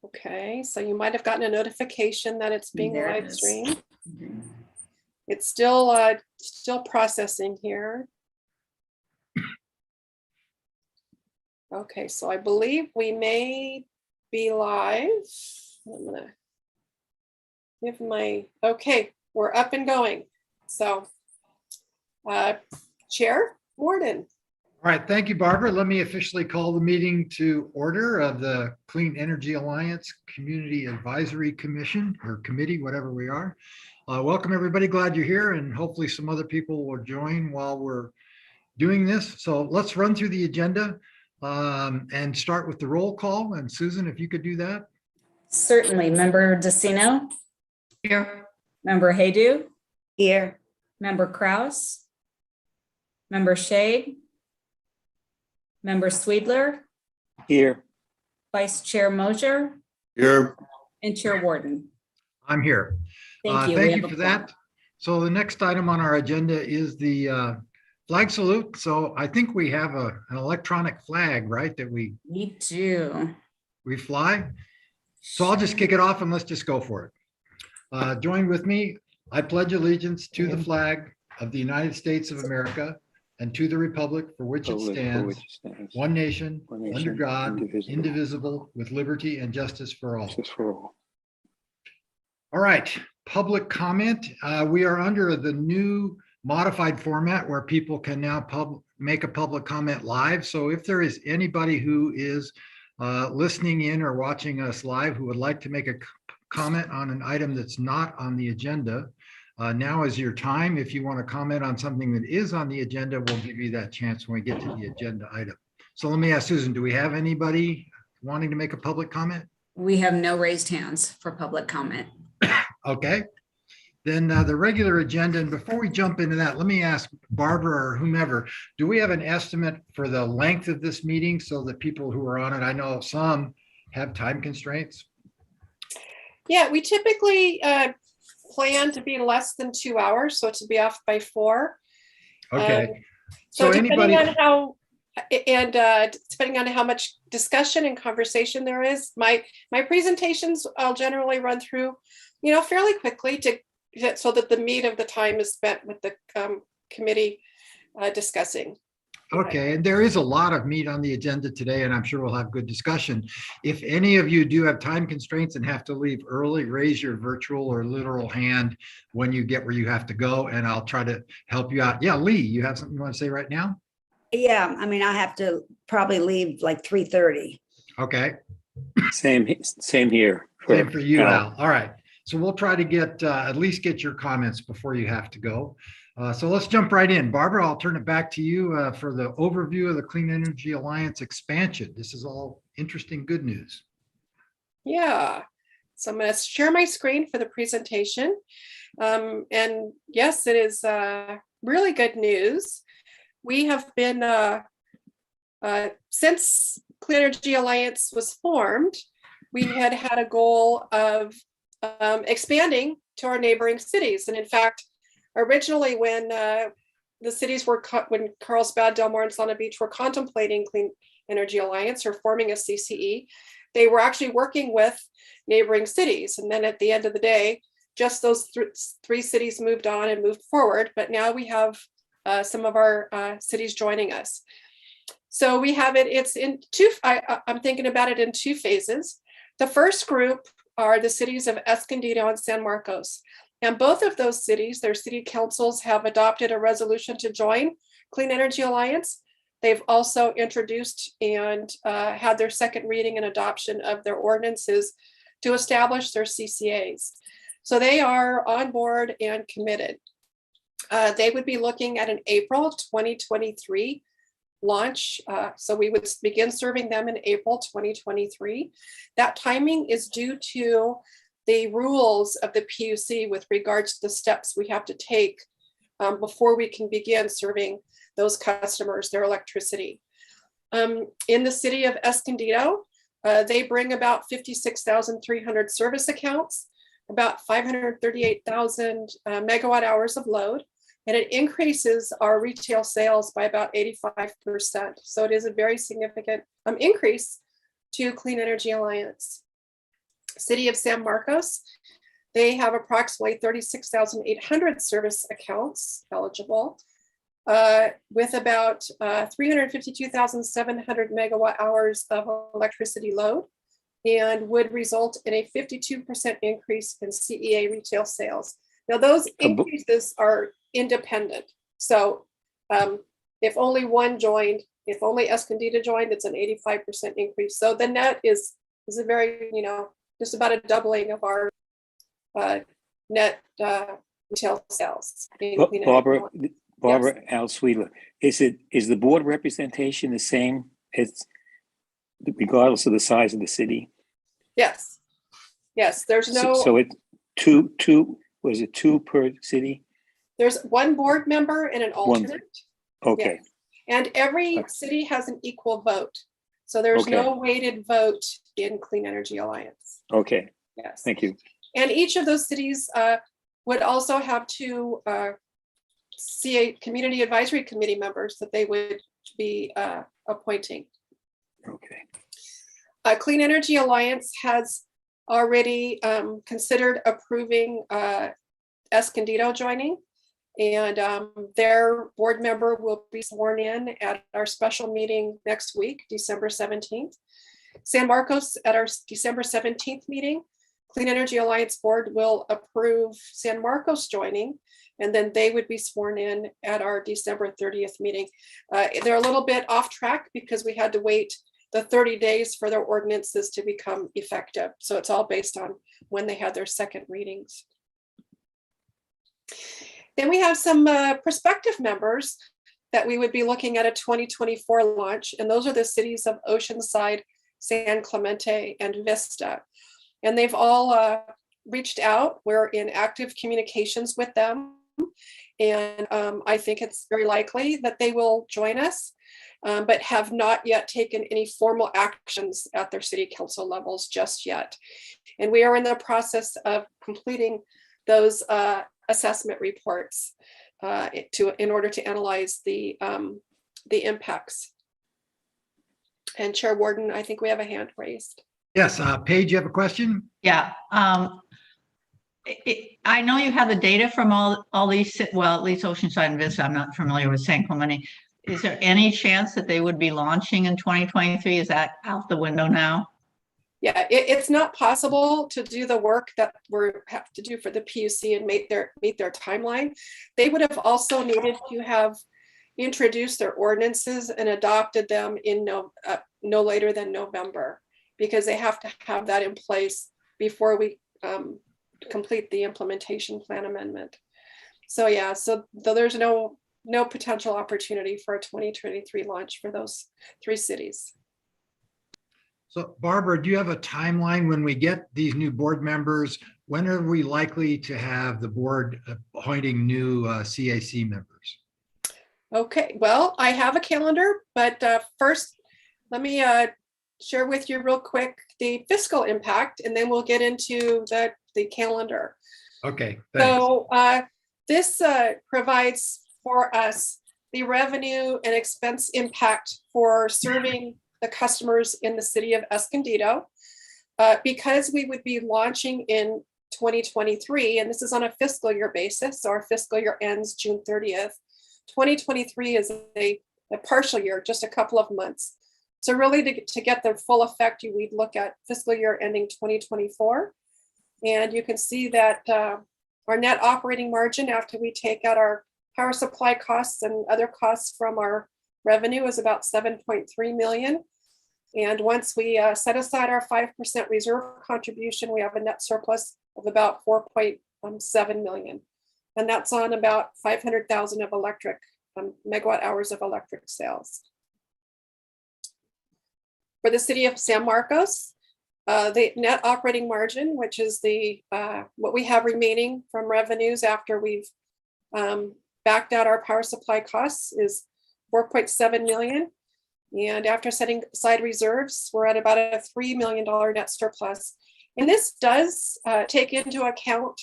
Okay, so you might have gotten a notification that it's being There it live is. streamed. It's still processing here. Okay, so I believe we may be live. I'm gonna give okay, we're up and going. So, Chair Warden. All right, thank you, Barbara. Let me officially call the meeting to order of the Clean Energy Alliance Community Advisory Commission or committee, whatever we are. Welcome, everybody. Glad you're here, and hopefully some other people will join while we're doing this. So let's run through the agenda and start with the roll call. And Susan, if you could do that. Certainly. Member Decino? Here. Member Haydu? Here. Member Kraus? Member Shade? Member Sweedler? Here. Vice Chair Mosier? Here. And Chair Warden. I'm here. Thank you. Thank you for that. So the next item on our agenda is the flag salute. So I think we have an electronic flag, right, that we do. fly. So I'll just kick it off and let's just go for it. Join with me. I pledge allegiance to the flag of the United States of America and to the republic for which it stands, one nation, under God, indivisible, with liberty and justice for all. All right, public comment. We are under the new modified format where people can now make a public comment live. So if there is anybody who is listening in or watching us live who would like to make a comment on an item that's not on the agenda, now is your time. If you want to comment on something that is on the agenda, we'll give you that chance when we get to the agenda item. So let me ask Susan, do we have anybody wanting to make a public comment? We have no raised hands for public comment. Okay. Then the regular agenda, and before we jump into that, let me ask Barbara or whomever, do we have an estimate for the length of this meeting so that people who are on it, I know some have time constraints? Yeah, we typically plan to be less than 2 hours, so to be off by 4. Okay. So anybody, depending on how much discussion and conversation there is, my presentations I'll generally run through, fairly quickly so that the meat of the time is spent with the committee discussing. okay, and there is a lot of meat on the agenda today, and I'm sure we'll have good discussion. If any of you do have time constraints and have to leave early, raise your virtual or literal hand when you get where you have to go, and I'll try to help you out. Yeah, Lee, you have something you want to say right now? Yeah, I mean, I have to probably leave like 3:30. Okay. Same here. Same for you, Al. All right. So we'll try to get at least get your comments before you have to go. So let's jump right in. Barbara, I'll turn it back to you for the overview of the Clean Energy Alliance expansion. This is all interesting, good news. Yeah. So I'm going to share my screen for the presentation. And yes, it is really good news. We have been, since Clean Energy Alliance was formed, we had a goal of expanding to our neighboring cities. And in fact, originally when the cities were, when Carlsbad, Del Mar, and Solana Beach were contemplating Clean Energy Alliance or forming a CCE, they were actually working with neighboring cities. And then at the end of the day, just those three cities moved on and moved forward. But now we have some of our cities joining us. So we have it's in two, I'm thinking about it in 2 phases. The first group are the cities of Escondido and San Marcos. And both of those cities, their city councils have adopted a resolution to join Clean Energy Alliance. They've also introduced and had their second reading and adoption of their ordinances to establish their CCAs. So they are on board and committed. They would be looking at an April 2023 launch. So we would begin serving them in April 2023. That timing is due to the rules of the PUC with regards to the steps we have to take before we can begin serving those customers their electricity. In the city of Escondido, they bring about 56,300 service accounts, about 538,000 megawatt hours of load, and it increases our retail sales by about 85%. So it is a very significant increase to Clean Energy Alliance. City of San Marcos, they have approximately 36,800 service accounts eligible, with about 352,700 megawatt hours of electricity load, and would result in a 52% increase in CEA retail sales. Now, those increases are independent. So if only one joined, if only Escondido joined, it's an 85% increase. So the net is a very, just about a doubling of our net retail sales. Barbara Al-Sweetler, is the board representation the same as regardless of the size of the city? Yes. There's no. So it's two. Was it two per city? There's one board member and an alternate. Okay. Yes. And every city has an equal vote. So there's no weighted vote in Clean Energy Alliance. Okay. Yes. Thank you. And each of those cities would also have two CA Community Advisory Committee members that they would be appointing. Okay. Clean Energy Alliance has already considered approving Escondido joining, and their board member will be sworn in at our special meeting next week, December 17th. San Marcos, at our December 17th meeting, Clean Energy Alliance board will approve San Marcos joining, and then they would be sworn in at our December 30th meeting. They're a little bit off track because we had to wait the 30 days for their ordinances to become effective. So it's all based on when they had their second readings. Then we have some prospective members that we would be looking at a 2024 launch, and those are the cities of Oceanside, San Clemente, and Vista. And they've all reached out. We're in active communications with them. And I think it's very likely that they will join us, but have not yet taken any formal actions at their city council levels just yet. And we are in the process of completing those assessment reports in order to analyze the impacts. And Chair Warden, I think we have a hand raised. Yes, Paige, you have a question? Yeah. I know you have the data from all these, well, at least Oceanside and Vista. I'm not familiar with San Clemente. Is there any chance that they would be launching in 2023? Is that out the window now? Yeah, it's not possible to do the work that we have to do for the PUC and meet their timeline. They would have also needed to have introduced their ordinances and adopted them in no later than November, because they have to have that in place before we complete the implementation plan amendment. So yeah, so there's no potential opportunity for a 2023 launch for those three cities. So Barbara, do you have a timeline when we get these new board members? When are we likely to have the board appointing new CAC members? Okay, well, I have a calendar, but first, let me share with you real quick the fiscal impact, and then we'll get into the calendar. Okay, thanks. So this provides for us the revenue and expense impact for serving the customers in the city of Escondido. Because we would be launching in 2023, and this is on a fiscal year basis, so our fiscal year ends June 30th. 2023 is a partial year, just a couple of months. So really to get the full effect, we'd look at fiscal year ending 2024. And you can see that our net operating margin after we take out our power supply costs and other costs from our revenue is about 7.3 million. And once we set aside our 5% reserve contribution, we have a net surplus of about 4.7 million. And that's on about 500,000 of electric megawatt hours of electric sales. For the city of San Marcos, the net operating margin, which is the what we have remaining from revenues after we've backed out our power supply costs, is 4.7 million. And after setting aside reserves, we're at about a $3 million net surplus. And this does take into account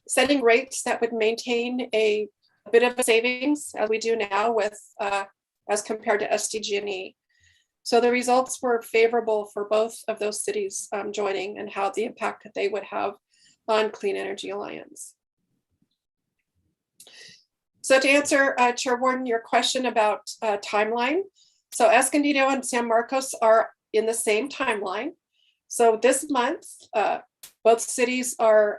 setting rates that would maintain a bit of a savings, as we do now with as compared to SDG&E. So the results were favorable for both of those cities joining, and how the impact that they would have on Clean Energy Alliance. So to answer Chair Warden, your question about timeline. So Escondido and San Marcos are in the same timeline. So this month, both cities are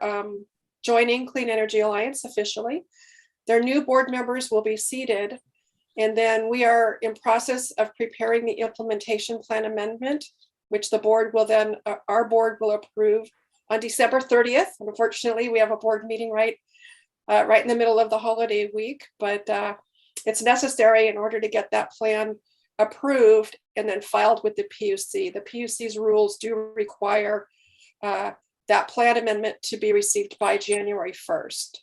joining Clean Energy Alliance officially. Their new board members will be seated. And then we are in process of preparing the implementation plan amendment, which the board will then, our board will approve on December 30th. Unfortunately, we have a board meeting right in the middle of the holiday week, but it's necessary in order to get that plan approved and then filed with the PUC. The PUC's rules do require that plan amendment to be received by January 1st.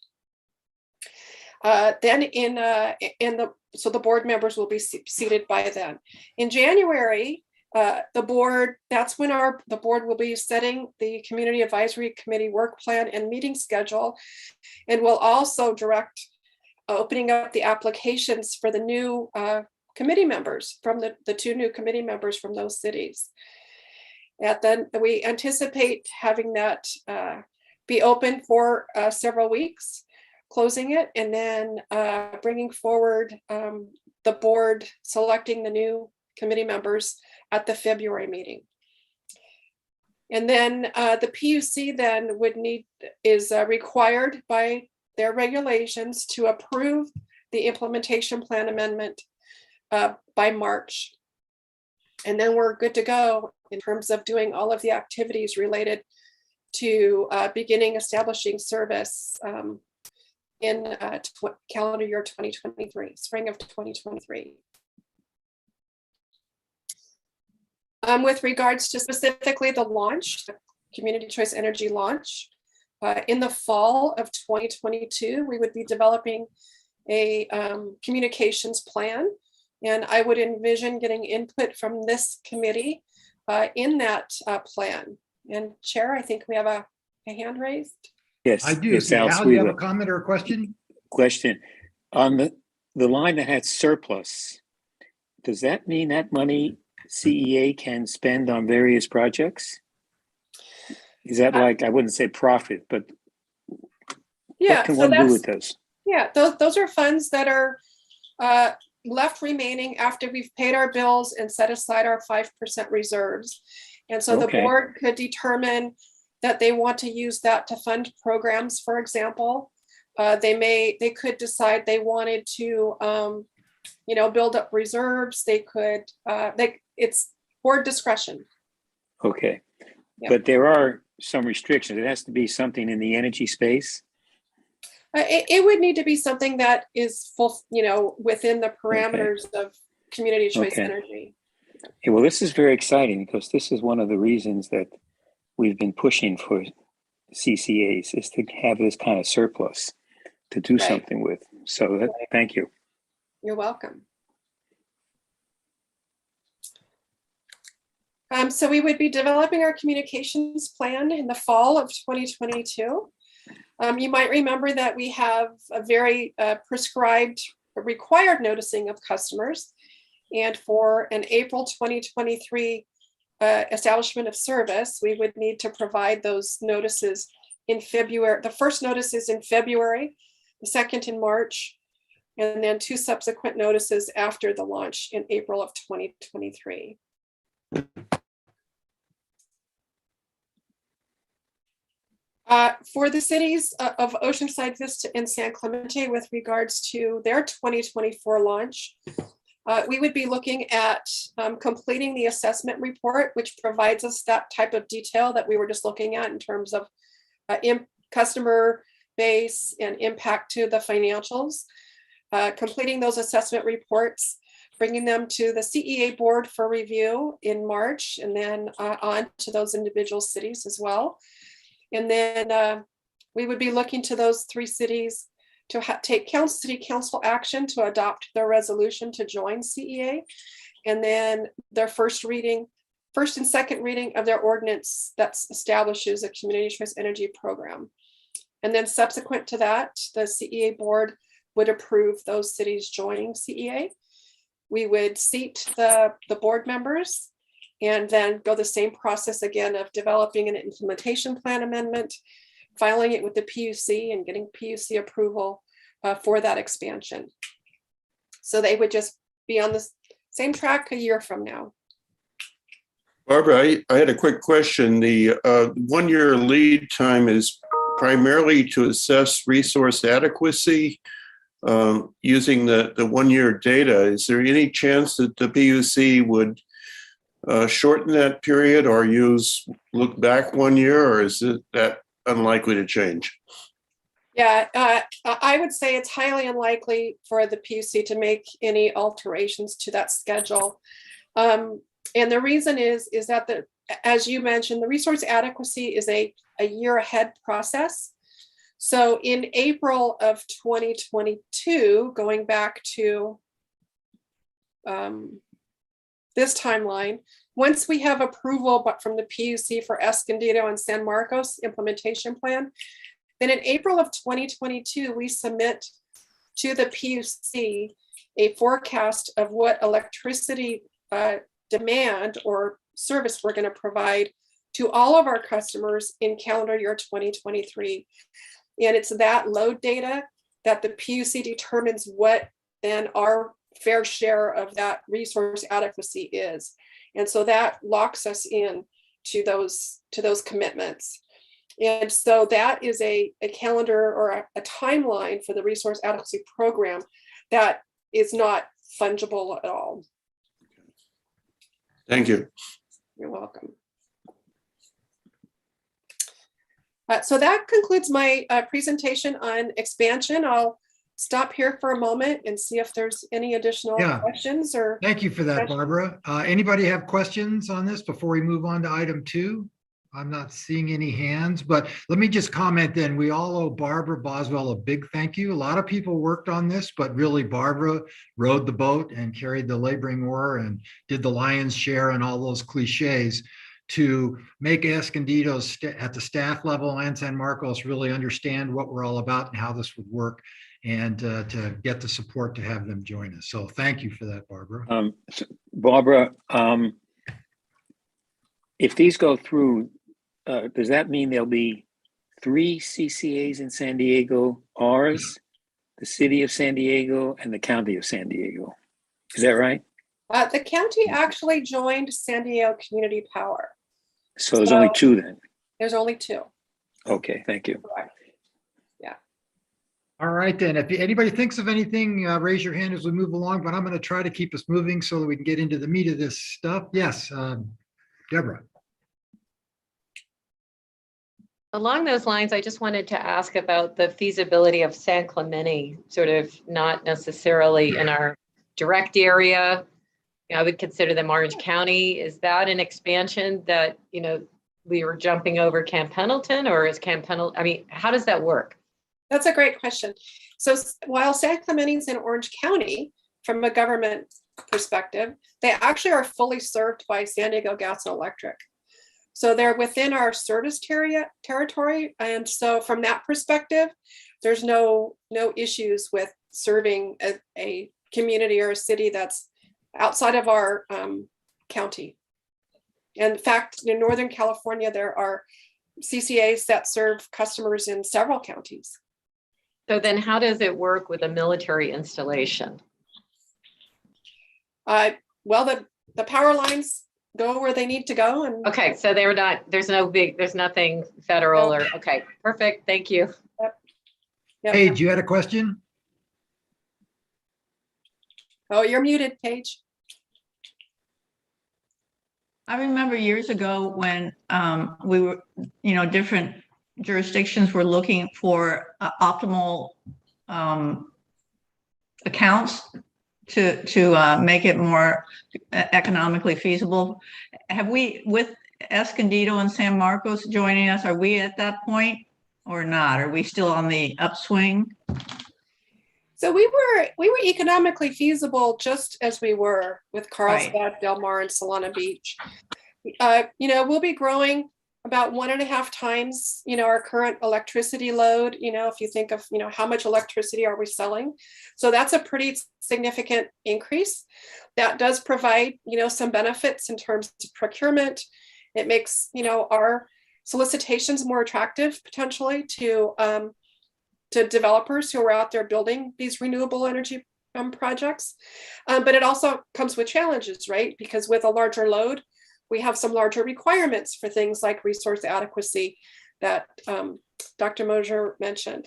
So the board members will be seated by then. In January, the board, that's when the board will be setting the Community Advisory Committee work plan and meeting schedule, and will also direct opening up the applications for the new committee members from the two new committee members from those cities. And then we anticipate having that be open for several weeks, closing it, and then bringing forward the board selecting the new committee members at the February meeting. And then the PUC then is required by their regulations to approve the implementation plan amendment by March. And then we're good to go in terms of doing all of the activities related to beginning establishing service in calendar year 2023, spring of 2023. With regards to specifically the launch, the Community Choice Energy launch, in the fall of 2022, we would be developing a communications plan. And I would envision getting input from this committee in that plan. And Chair, I think we have a hand raised. Yes. I do. Yes, See, Al Al, do you have a Sweetler. comment or a question? Question. On the line that had surplus, does that mean that money CEA can spend on various projects? Is that like, I wouldn't say profit, but Yeah, what can so one do with those? Yeah, those are funds that are left remaining after we've paid our bills and set aside our 5% reserves. And so the Okay. board could determine that they want to use that to fund programs, for example. They could decide they wanted to, build up reserves. They could, it's board discretion. Okay. Yeah. But there are some restrictions. It has to be something in the energy space. It would need to be something that is full, within the parameters of community choice Okay. energy. Okay, well, this is very exciting because this is one of the reasons that we've been pushing for CCAs is to have this kind of surplus to do Right. something with. So thank you. You're welcome. So we would be developing our communications plan in the fall of 2022. You might remember that we have a very prescribed, required noticing of customers. And for an April 2023 establishment of service, we would need to provide those notices in February. The first notice is in February, the second in March, and then 2 subsequent notices after the launch in April of 2023. For the cities of Oceanside, Vista, and San Clemente, with regards to their 2024 launch, we would be looking at completing the assessment report, which provides us that type of detail that we were just looking at in terms of customer base and impact to the financials. Completing those assessment reports, bringing them to the CEA board for review in March, and then on to those individual cities as well. And then we would be looking to those 3 cities to take city council action to adopt their resolution to join CEA, and then their first and second reading of their ordinance that establishes a community choice energy program. And then subsequent to that, the CEA board would approve those cities joining CEA. we would seat the board members and then go the same process again of developing an implementation plan amendment, filing it with the PUC and getting PUC approval for that expansion. So they would just be on the same track a year from now. Barbara, I had a quick question. The 1 year lead time is primarily to assess resource adequacy using the 1 year data. Is there any chance that the PUC would shorten that period or look back 1 year, or is that unlikely to change? Yeah, I would say it's highly unlikely for the PUC to make any alterations to that schedule. And the reason is that as you mentioned, the resource adequacy is a year ahead process. So in April of 2022, going back to this timeline, once we have approval but from the PUC for Escondido and San Marcos implementation plan, then in April of 2022, we submit to the PUC a forecast of what electricity demand or service we're going to provide to all of our customers in calendar year 2023. And it's that load data that the PUC determines what then our fair share of that resource adequacy is. And so that locks us in to those commitments. And so that is a calendar or a timeline for the resource adequacy program that is not fungible at all. Thank you. You're welcome. So that concludes my presentation on expansion. I'll stop here for a moment and see if there's any additional questions or. Thank you for that, Barbara. Anybody have questions on this before we move on to item 2? I'm not seeing any hands, but let me just comment then. We all owe Barbara Boswell a big thank you. A lot of people worked on this, but really Barbara rowed the boat and carried the laboring oar and did the lion's share and all those cliches to make Escondido at the staff level and San Marcos really understand what we're all about and how this would work, and to get the support to have them join us. So thank you for that, Barbara. Barbara, if these go through, does that mean there'll be 3 CCAs in San Diego, ours, the city of San Diego, and the county of San Diego? Is that right? The county actually joined San Diego Community Power. So there's only 2 then? There's only 2. Okay, thank you. Correct. Yeah. All right, then. If anybody thinks of anything, raise your hand as we move along, but I'm going to try to keep us moving so that we can get into the meat of this stuff. Yes, Deborah. Along those lines, I just wanted to ask about the feasibility of San Clemente, sort of not necessarily in our direct area. I would consider them Orange County. Is that an expansion that, we were jumping over Camp Pendleton, or is Camp Pendleton, I mean, how does that work? That's a great question. So while San Clemente is in Orange County, from a government perspective, they actually are fully served by San Diego Gas and Electric. So they're within our service territory. And so from that perspective, there's no issues with serving a community or a city that's outside of our county. And in fact, in Northern California, there are CCAs that serve customers in several counties. So then how does it work with a military installation? Well, the power lines go where they need to go. And okay, so there's nothing federal or, okay, perfect, thank you. Yep. Paige, you had a question? Oh, you're muted, Paige. I remember years ago when we were, different jurisdictions were looking for optimal accounts to make it more economically feasible. Have we, with Escondido and San Marcos joining us, are we at that point or not? Are we still on the upswing? So we were economically feasible just as we were with Carlsbad, Del Mar, and Solana Beach. We'll be growing about 1.5 times, our current electricity load, if you think of, how much electricity are we selling? So that's a pretty significant increase. That does provide, some benefits in terms of procurement. It makes, our solicitations more attractive potentially to developers who are out there building these renewable energy projects. But it also comes with challenges, right? Because with a larger load, we have some larger requirements for things like resource adequacy that Dr. Mosier mentioned,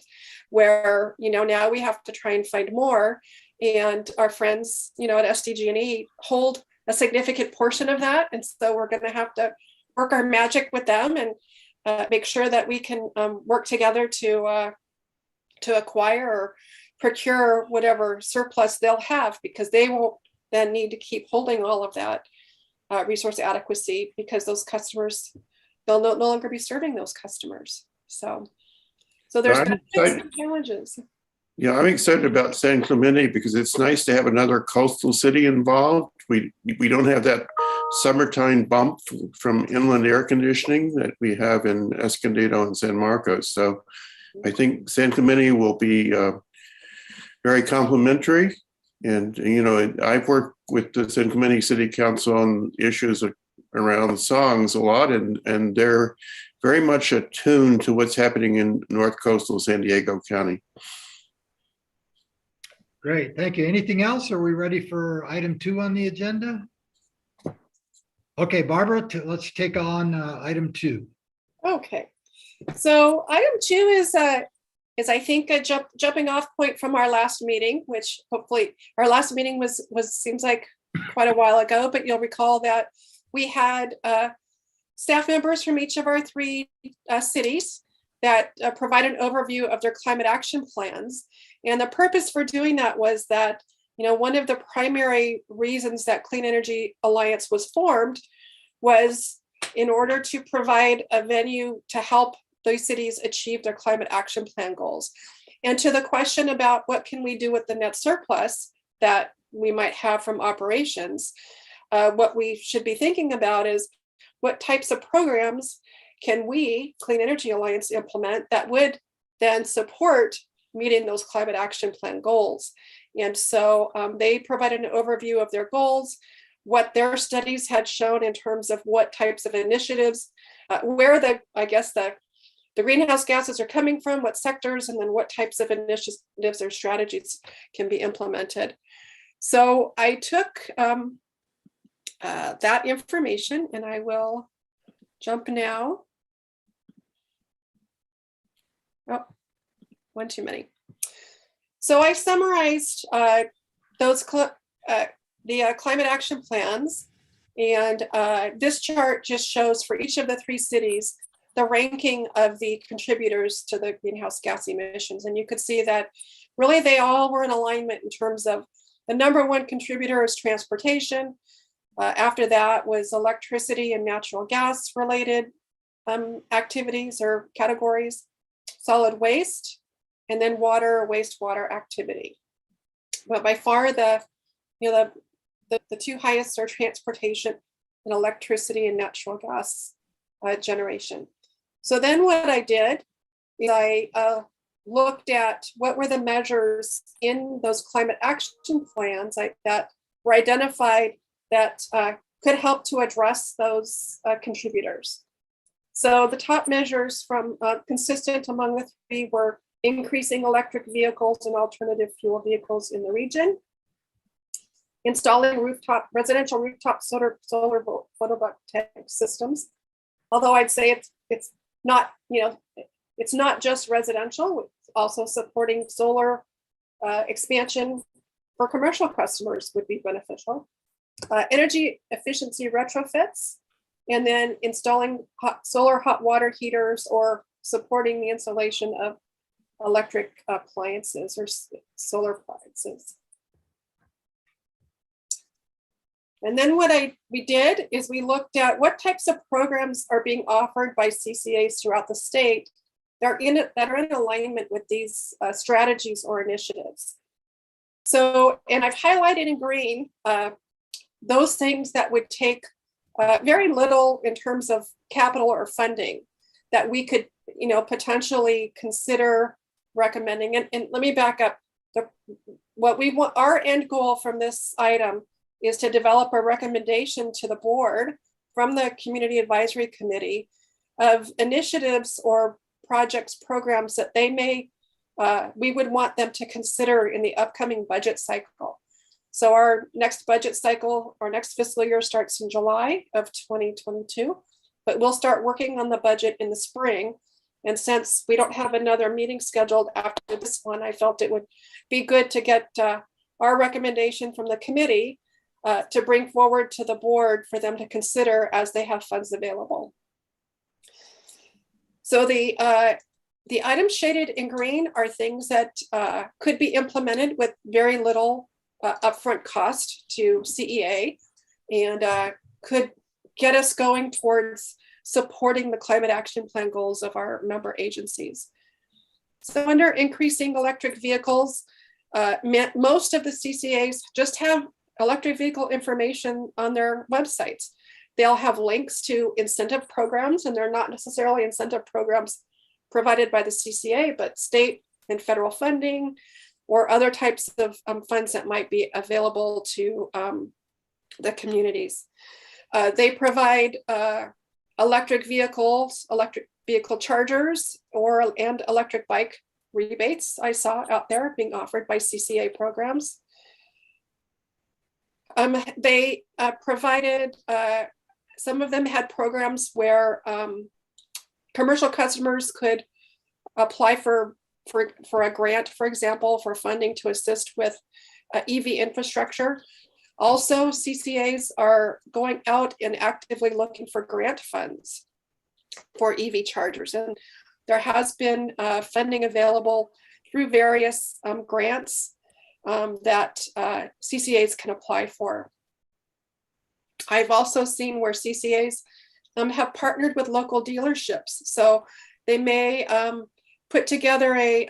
where, now we have to try and find more. And our friends, at SDG&E hold a significant portion of that. And so we're going to have to work our magic with them and make sure that we can work together to acquire or procure whatever surplus they'll have, because they won't then need to keep holding all of that resource adequacy, because those customers, they'll no longer be serving those customers. So there's benefits and challenges. Yeah, I'm excited about San Clemente because it's nice to have another coastal city involved. We don't have that summertime bump from inland air conditioning that we have in Escondido and San Marcos. So I think San Clemente will be very complimentary. And, I've worked with the San Clemente City Council on issues around songs a lot, and they're very much attuned to what's happening in North Coastal San Diego County. Great, thank you. Anything else? Are we ready for item 2 on the agenda? Okay, Barbara, let's take on item 2. Okay, so item 2 is I think a jumping off point from our last meeting, which hopefully our last meeting was seems like quite a while ago, but you'll recall that we had staff members from each of our 3 cities that provide an overview of their climate action plans. And the purpose for doing that was that, one of the primary reasons that Clean Energy Alliance was formed was in order to provide a venue to help those cities achieve their climate action plan goals. And to the question about what can we do with the net surplus that we might have from operations, what we should be thinking about is what types of programs can we, Clean Energy Alliance, implement that would then support meeting those climate action plan goals. And so they provided an overview of their goals, what their studies had shown in terms of what types of initiatives, where the greenhouse gases are coming from, what sectors, and then what types of initiatives or strategies can be implemented. So I took that information, and I will jump now. Oh, one too many. So I summarized the climate action plans, and this chart just shows for each of the 3 cities the ranking of the contributors to the greenhouse gas emissions. And you could see that really they all were in alignment in terms of the number 1 contributor is transportation. After that was electricity and natural gas related activities or categories, solid waste, and then water or wastewater activity. But by far the 2 highest are transportation and electricity and natural gas generation. So then what I did is I looked at what were the measures in those climate action plans that were identified that could help to address those contributors. So the top measures from consistent among the 3 were increasing electric vehicles and alternative fuel vehicles in the region, installing residential rooftop solar photovoltaic systems. Although I'd say it's not, it's not just residential, it's also supporting solar expansion for commercial customers would be beneficial. Energy efficiency retrofits, and then installing solar hot water heaters or supporting the installation of electric appliances or solar appliances. And then what we did is we looked at what types of programs are being offered by CCAs throughout the state that are in alignment with these strategies or initiatives. So, and I've highlighted in green those things that would take very little in terms of capital or funding that we could, potentially consider recommending. And let me back up. What we want, our end goal from this item is to develop a recommendation to the board from the Community Advisory Committee of initiatives or projects, programs that they may, we would want them to consider in the upcoming budget cycle. So our next budget cycle, our next fiscal year starts in July of 2022, but we'll start working on the budget in the spring. And since we don't have another meeting scheduled after this one, I felt it would be good to get our recommendation from the committee to bring forward to the board for them to consider as they have funds available. So the items shaded in green are things that could be implemented with very little upfront cost to CEA and could get us going towards supporting the climate action plan goals of our member agencies. So under increasing electric vehicles, most of the CCAs just have electric vehicle information on their websites. They'll have links to incentive programs, and they're not necessarily incentive programs provided by the CCA, but state and federal funding or other types of funds that might be available to the communities. They provide electric vehicles, electric vehicle chargers, and electric bike rebates I saw out there being offered by CCA programs. They provided, some of them had programs where commercial customers could apply for a grant, for example, for funding to assist with EV infrastructure. Also, CCAs are going out and actively looking for grant funds for EV chargers. And there has been funding available through various grants that CCAs can apply for. I've also seen where CCAs have partnered with local dealerships. So they may put together a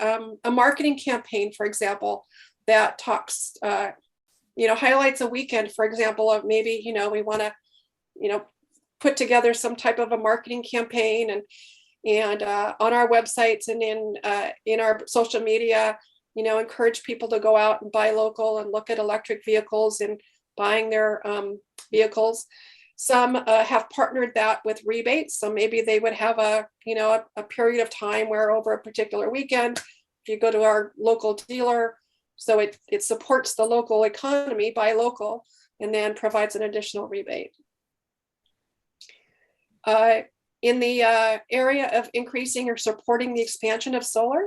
marketing campaign, for example, that talks, highlights a weekend, for example, of maybe, we want to, put together some type of a marketing campaign and on our websites and in our social media, encourage people to go out and buy local and look at electric vehicles and buying their vehicles. Some have partnered that with rebates. So maybe they would have a period of time where over a particular weekend, if you go to our local dealer, so it supports the local economy, buy local, and then provides an additional rebate. In the area of increasing or supporting the expansion of solar,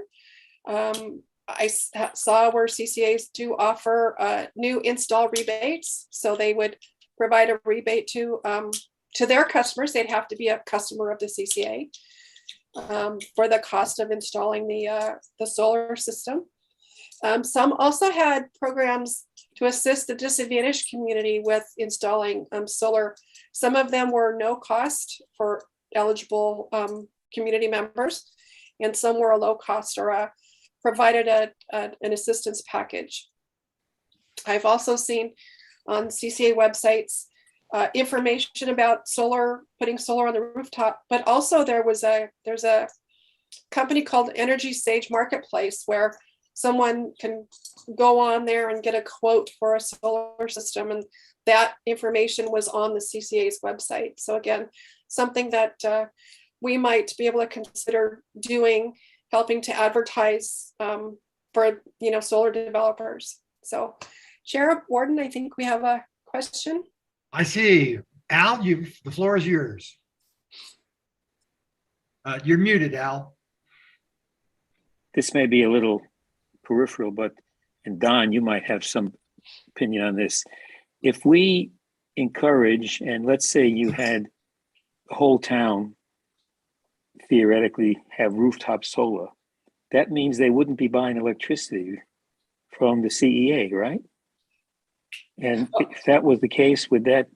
I saw where CCAs do offer new install rebates. So they would provide a rebate to their customers. They'd have to be a customer of the CCA for the cost of installing the solar system. Some also had programs to assist the disadvantaged community with installing solar. Some of them were no cost for eligible community members, and some were a low cost or provided an assistance package. I've also seen on CCA websites information about solar, putting solar on the rooftop, but also there's a company called Energy Sage Marketplace where someone can go on there and get a quote for a solar system, and that information was on the CCA's website. So again, something that we might be able to consider doing, helping to advertise for solar developers. So Chair Warden, I think we have a question. I see. Al, the floor is yours. You're muted, Al. This may be a little peripheral, and Don, you might have some opinion on this. If we encourage, and let's say you had the whole town theoretically have rooftop solar, that means they wouldn't be buying electricity from the CEA, right? And if that was the case, would that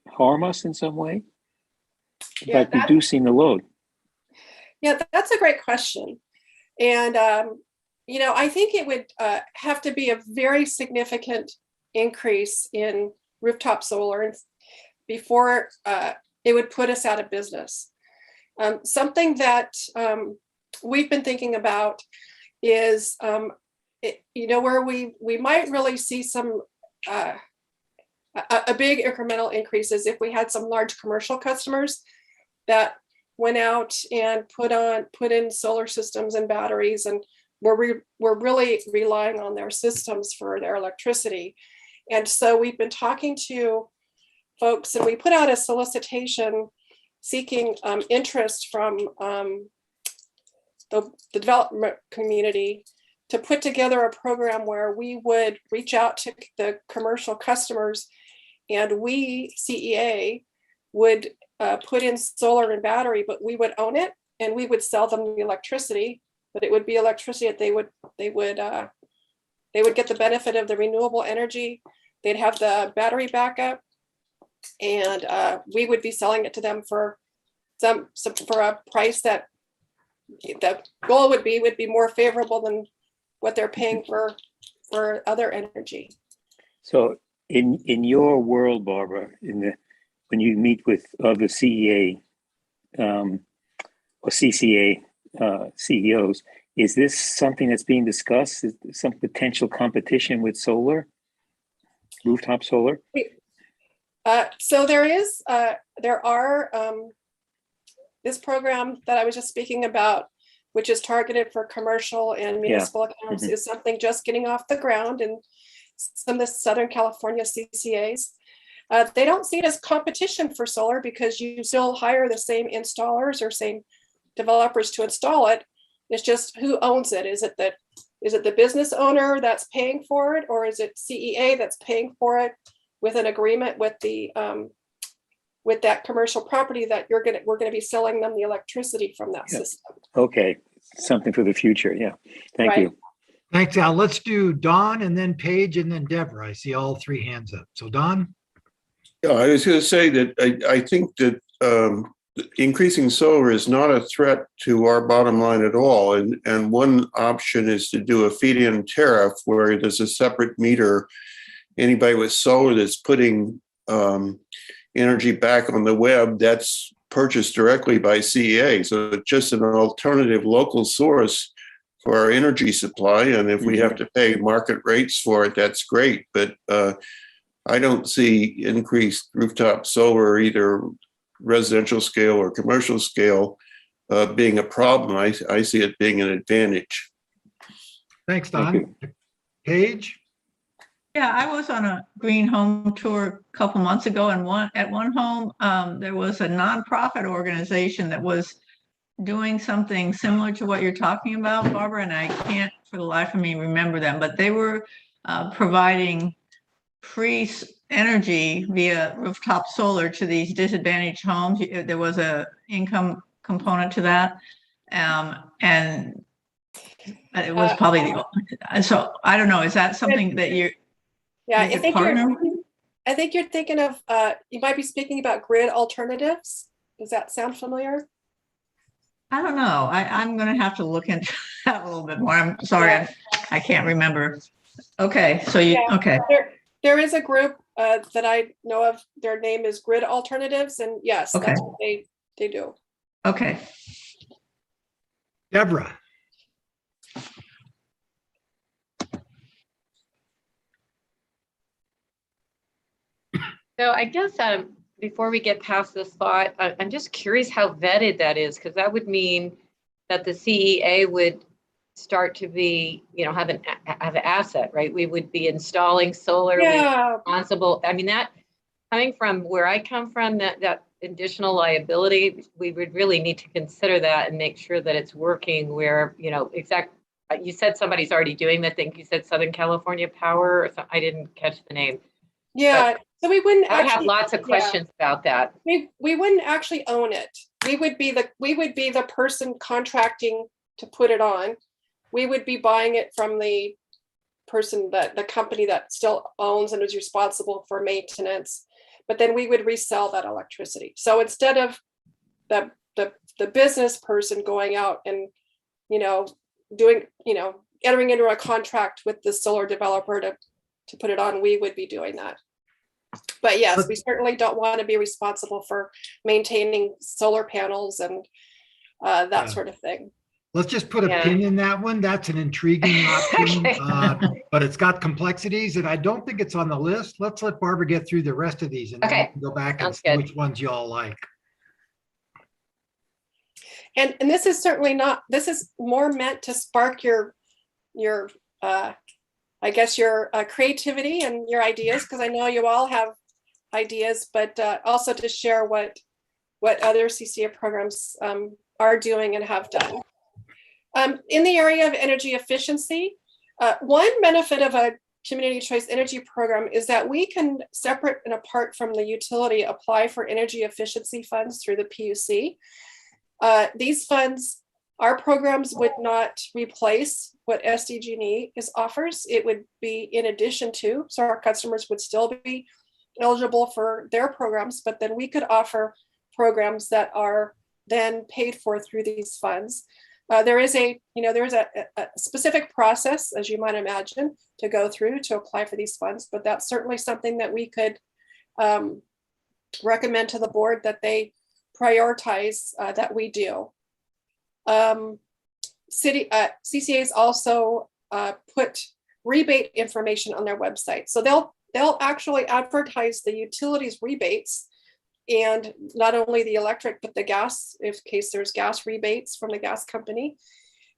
harm us in some way? Yeah, by reducing the load? Yeah, that's a great question. And, I think it would have to be a very significant increase in rooftop solar before it would put us out of business. Something that we've been thinking about is, where we might really see some a big incremental increases if we had some large commercial customers that went out and put in solar systems and batteries, and we're really relying on their systems for their electricity. And so we've been talking to folks, and we put out a solicitation seeking interest from the development community to put together a program where we would reach out to the commercial customers, and we, CEA, would put in solar and battery, but we would own it, and we would sell them the electricity. But it would be electricity that they would get the benefit of the renewable energy. They'd have the battery backup, and we would be selling it to them for a price that the goal would be more favorable than what they're paying for other energy. So in your world, Barbara, when you meet with other CEA or CCA CEOs, is this something that's being discussed? Is there some potential competition with solar, rooftop solar? So there are this program that I was just speaking about, which is targeted for commercial and municipal accounts, is something just getting off the ground in some of the Southern California CCAs. They don't see it as competition for solar because you still hire the same installers or same developers to install it. It's just who owns it. Is it the business owner that's paying for it, or is it CEA that's paying for it with an agreement with the with that commercial property that we're gonna be selling them the electricity from that system. Okay, something for the future. Yeah, thank you. Thanks, Al. Let's do Don and then Paige and then Deborah. I see all three hands up. So Don? Yeah, I was going to say that I think that increasing solar is not a threat to our bottom line at all. And one option is to do a feed-in tariff where there's a separate meter. Anybody with solar that's putting energy back on the web, that's purchased directly by CEA. So it's just an alternative local source for our energy supply. And if we have to pay market rates for it, that's great. But I don't see increased rooftop solar, either residential scale or commercial scale, being a problem. I see it being an advantage. Thanks, Don. Paige? Yeah, I was on a green home tour a couple months ago, and at one home, there was a nonprofit organization that was doing something similar to what you're talking about, Barbara, and I can't for the life of me remember them, but they were providing free energy via rooftop solar to these disadvantaged homes. There was a income component to that, and it was probably so I don't know. Is that something that you're? Yeah, I think you're thinking of, you might be speaking about grid alternatives. Does that sound familiar? I don't know. I'm going to have to look into that a little bit more. I'm sorry, I can't remember. Okay, so okay. There is a group that I know of. Their name is Grid Alternatives, and yes, that's what they do. Okay. Deborah. So I guess before we get past this thought, I'm just curious how vetted that is, because that would mean that the CEA would start to be, have an asset, right? We would be installing solar, responsible. I mean, that coming from where I come from, that additional liability, we would really need to consider that and make sure that it's working where, you said somebody's already doing the thing. You said Southern California Power, or I didn't catch the name. Yeah, so we wouldn't I have lots of questions about that. We wouldn't actually own it. We would be the person contracting to put it on. We would be buying it from the person the company that still owns and is responsible for maintenance. But then we would resell that electricity. So instead of the business person going out and entering into a contract with the solar developer to put it on, we would be doing that. But yes, we certainly don't want to be responsible for maintaining solar panels and that sort of thing. Let's just put a Yeah. pin in that one. That's an intriguing option, Okay. but it's got complexities and I don't think it's on the list. Let's let Barbara get through the rest of these and then we Okay. can go back and Sounds see good. which ones you all like. And this is certainly not, this is more meant to spark your I guess your creativity and your ideas, because I know you all have ideas, but also to share what other CCA programs are doing and have done. In the area of energy efficiency, one benefit of a community choice energy program is that we can, separate and apart from the utility, apply for energy efficiency funds through the PUC. These funds, our programs would not replace what SDG&E offers. It would be in addition to, so our customers would still be eligible for their programs, but then we could offer programs that are then paid for through these funds. There is a specific process, as you might imagine, to go through to apply for these funds, but that's certainly something that we could recommend to the board that they prioritize that we do. CCAs also put rebate information on their website. So they'll actually advertise the utilities rebates, and not only the electric, but the gas, in case there's gas rebates from the gas company.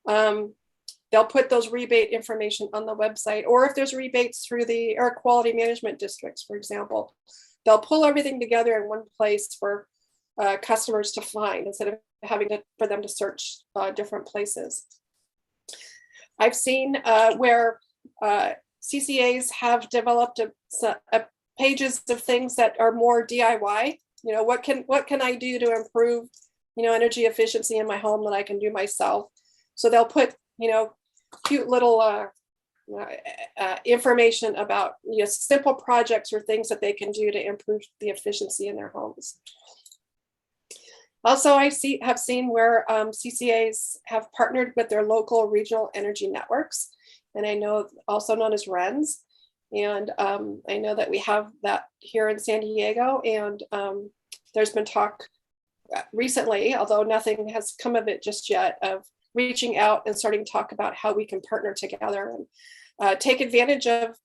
They'll put those rebate information on the website, or if there's rebates through the air quality management districts, for example, they'll pull everything together in one place for customers to find instead of having for them to search different places. I've seen where CCAs have developed pages of things that are more DIY. What can I do to improve, energy efficiency in my home that I can do myself? So they'll put, cute little information about simple projects or things that they can do to improve the efficiency in their homes. Also, have seen where CCAs have partnered with their local regional energy networks, and I know also known as RENs. And I know that we have that here in San Diego, and there's been talk recently, although nothing has come of it just yet, of reaching out and starting to talk about how we can partner together and take advantage of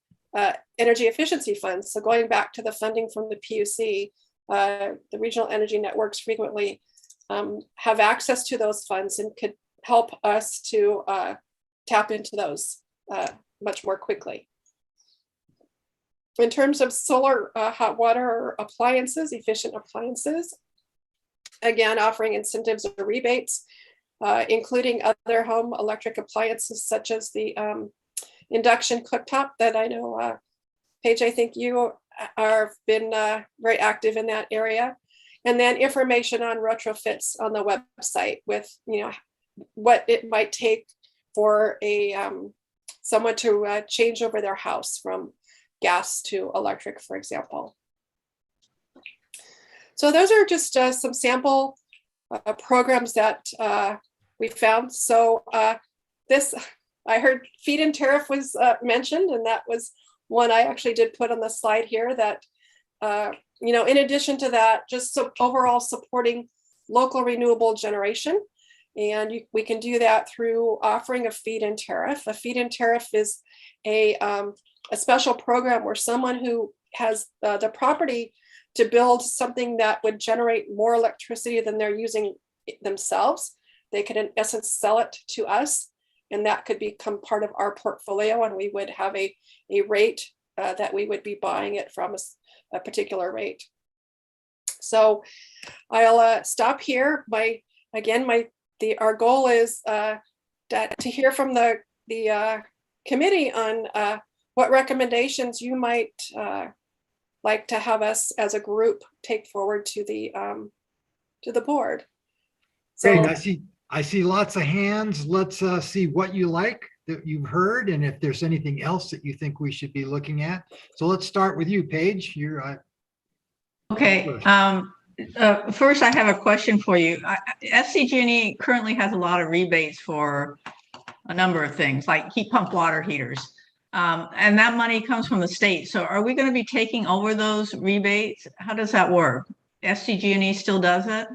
energy efficiency funds. So going back to the funding from the PUC, the regional energy networks frequently have access to those funds and could help us to tap into those much more quickly. In terms of solar hot water appliances, efficient appliances, again, offering incentives or rebates, including other home electric appliances such as the induction cooktop that I know, Paige, I think you have been very active in that area. And then information on retrofits on the website with, what it might take for someone to change over their house from gas to electric, for example. So those are just some sample programs that we found. So I heard Feedin Tariff was mentioned, and that was one I actually did put on the slide here that, in addition to that, just overall supporting local renewable generation. And we can do that through offering a feed-in tariff. A feed-in tariff is a special program where someone who has the property to build something that would generate more electricity than they're using themselves, they could in essence sell it to us, and that could become part of our portfolio, and we would have a rate that we would be buying it from a particular rate. So I'll stop here. Our goal is to hear from the committee on what recommendations you might like to have us as a group take forward to the board. So, Great. I see lots of hands. Let's see what you like that you've heard, and if there's anything else that you think we should be looking at. So let's start with you, Paige. You're okay. First, I have a question for you. SCG&E currently has a lot of rebates for a number of things, like heat pump water heaters. And that money comes from the state. So are we going to be taking over those rebates? How does that work? SDG&E still does it?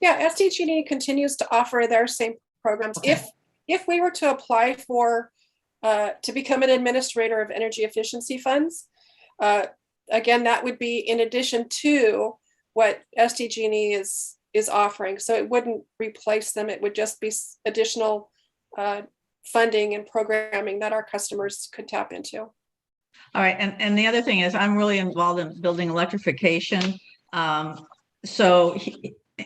Yeah, SDG&E continues to offer their same programs. Okay. If we were to apply for to become an administrator of energy efficiency funds, again, that would be in addition to what SDG&E is offering. So it wouldn't replace them. It would just be additional funding and programming that our customers could tap into. All right. And the other thing is I'm really involved in building electrification. So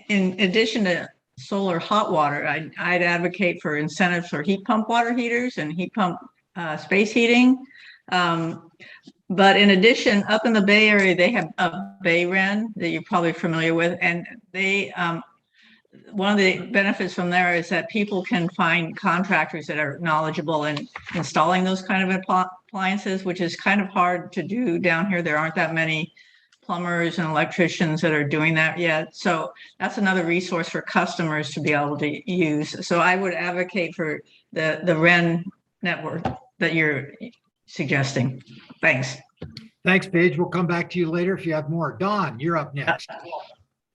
in addition to solar hot water, I'd advocate for incentives for heat pump water heaters and heat pump space heating. But in addition, up in the Bay Area, they have a Bay Wren that you're probably familiar with. And they, one of the benefits from there is that people can find contractors that are knowledgeable in installing those kind of appliances, which is kind of hard to do down here. There aren't that many plumbers and electricians that are doing that yet. So that's another resource for customers to be able to use. So I would advocate for the Wren network that you're suggesting. Thanks. Thanks, Paige. We'll come back to you later if you have more. Don, you're up next.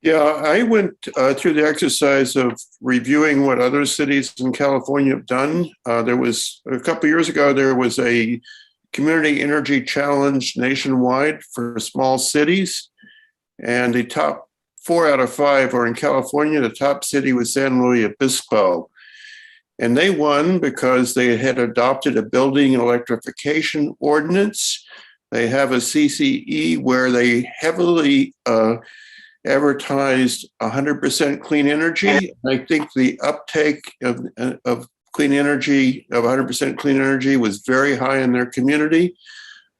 Yeah, I went through the exercise of reviewing what other cities in California have done. There was a couple of years ago, there was a community energy challenge nationwide for small cities. And the top 4 out of 5 are in California. The top city was San Luis Obispo. And they won because they had adopted a building electrification ordinance. They have a CCE where they heavily advertised 100% clean energy. I think the uptake of clean energy, of 100% clean energy, was very high in their community.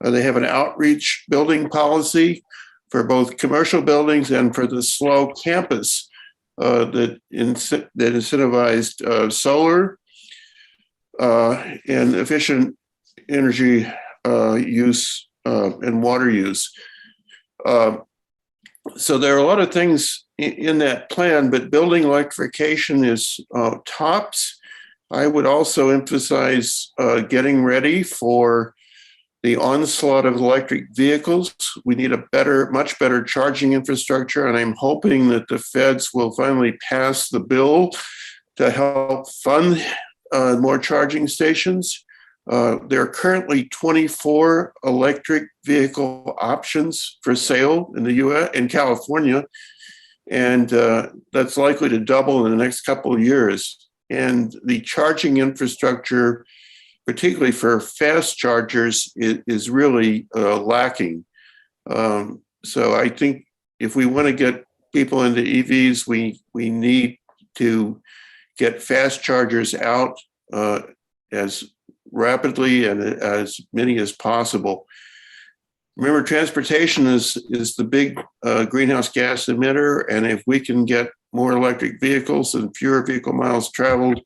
They have an outreach building policy for both commercial buildings and for the SLO campus that incentivized solar and efficient energy use and water use. So there are a lot of things in that plan, but building electrification is tops. I would also emphasize getting ready for the onslaught of electric vehicles. We need a much better charging infrastructure, and I'm hoping that the feds will finally pass the bill to help fund more charging stations. There are currently 24 electric vehicle options for sale in the U.S. in California, and that's likely to double in the next couple of years. And the charging infrastructure, particularly for fast chargers, is really lacking. So I think if we want to get people into EVs, we need to get fast chargers out as rapidly and as many as possible. Remember, transportation is the big greenhouse gas emitter, and if we can get more electric vehicles and fewer vehicle miles traveled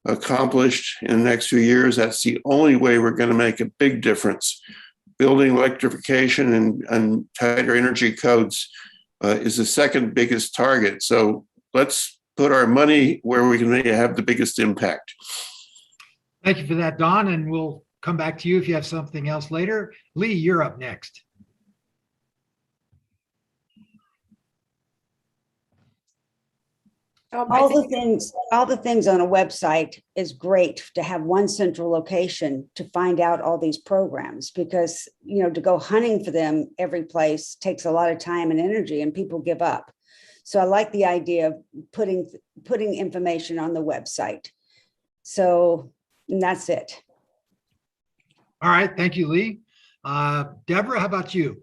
accomplished in the next few years, that's the only way we're going to make a big difference. Building electrification and tighter energy codes is the second biggest target. So let's put our money where we can have the biggest impact. Thank you for that, Don, and we'll come back to you if you have something else later. Lee, you're up next. All the things on a website is great to have one central location to find out all these programs, because, you know, to go hunting for them every place takes a lot of time and energy, and people give up. So I like the idea of putting information on the website. So that's it. All right. Thank you, Lee. Deborah, how about you?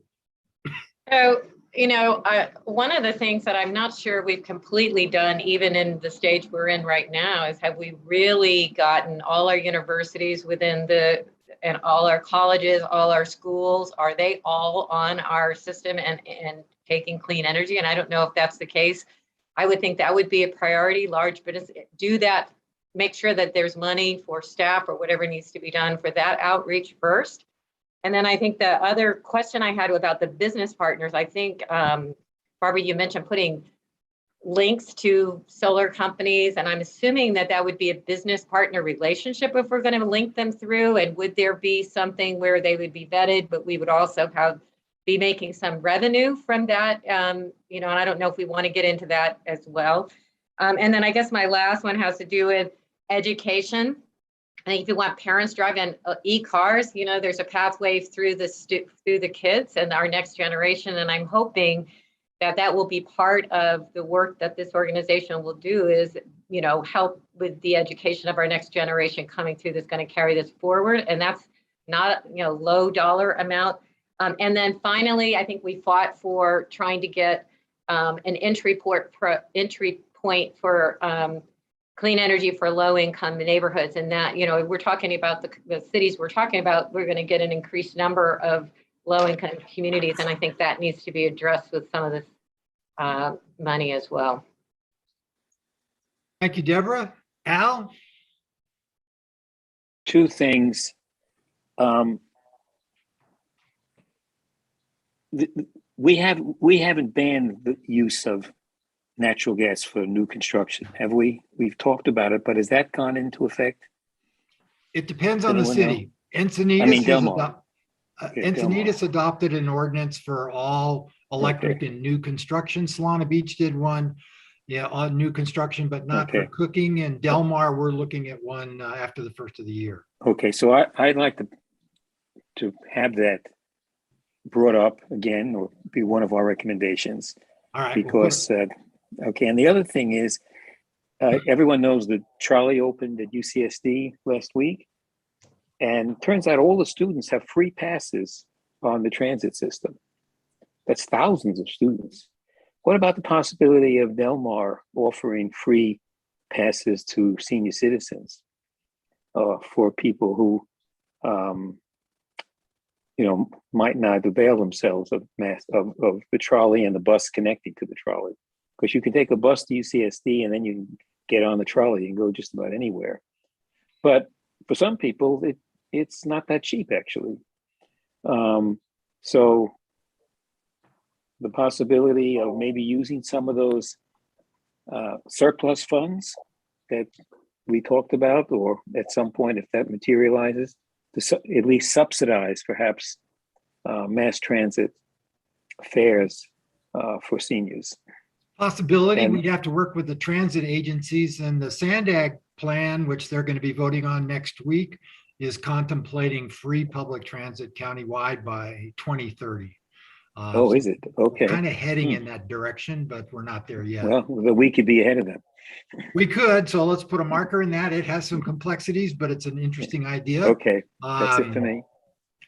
So, you know, one of the things that I'm not sure we've completely done, even in the stage we're in right now, is have we really gotten all our universities and all our colleges, all our schools, are they all on our system and taking clean energy? And I don't know if that's the case. I would think that would be a priority, large, but do that, make sure that there's money for staff or whatever needs to be done for that outreach first. And then I think the other question I had about the business partners, I think, Barbara, you mentioned putting links to solar companies, and I'm assuming that that would be a business partner relationship if we're going to link them through. And would there be something where they would be vetted, but we would also be making some revenue from that? And I don't know if we want to get into that as well. And then I guess my last one has to do with education. I think if you want parents driving e-cars, there's a pathway through the kids and our next generation. And I'm hoping that will be part of the work that this organization will do is, help with the education of our next generation coming through that's going to carry this forward. And that's not, low dollar amount. And then finally, I think we fought for trying to get an entry point for clean energy for low income neighborhoods. And that, we're talking about the cities we're talking about, we're going to get an increased number of low income communities. And I think that needs to be addressed with some of this money as well. Thank you, Deborah. Al? Two things. We haven't banned the use of natural gas for new construction, have we? We've talked about it, but has that gone into effect? It depends on the Anyone city. Encinitas adopted an ordinance for all electric and new construction. Solana Beach did one, on new construction, but not for cooking. And Del Mar, we're looking at one after the first of the year. Okay, so I'd like to have that brought up again, or be one of our recommendations. All right. Because, and the other thing is, everyone knows that Charlie opened at UCSD last week. And turns out all the students have free passes on the transit system. That's thousands of students. What about the possibility of Del Mar offering free passes to senior citizens for people who, might not avail themselves of the trolley and the bus connecting to the trolley? Because you can take a bus to UCSD and then you can get on the trolley and go just about anywhere. But for some people, it's not that cheap, actually. So the possibility of maybe using some of those surplus funds that we talked about, or at some point, if that materializes, to at least subsidize perhaps mass transit fares for seniors. Possibility. We'd have to work with the transit agencies, and the SANDAG plan, which they're going to be voting on next week, is contemplating free public transit countywide by 2030. Is it? Okay. Kind of heading in that direction, but we're not there yet. Well, we could be ahead of them. We could, so let's put a marker in that. It has some complexities, but it's an interesting idea. Okay, that's it for me.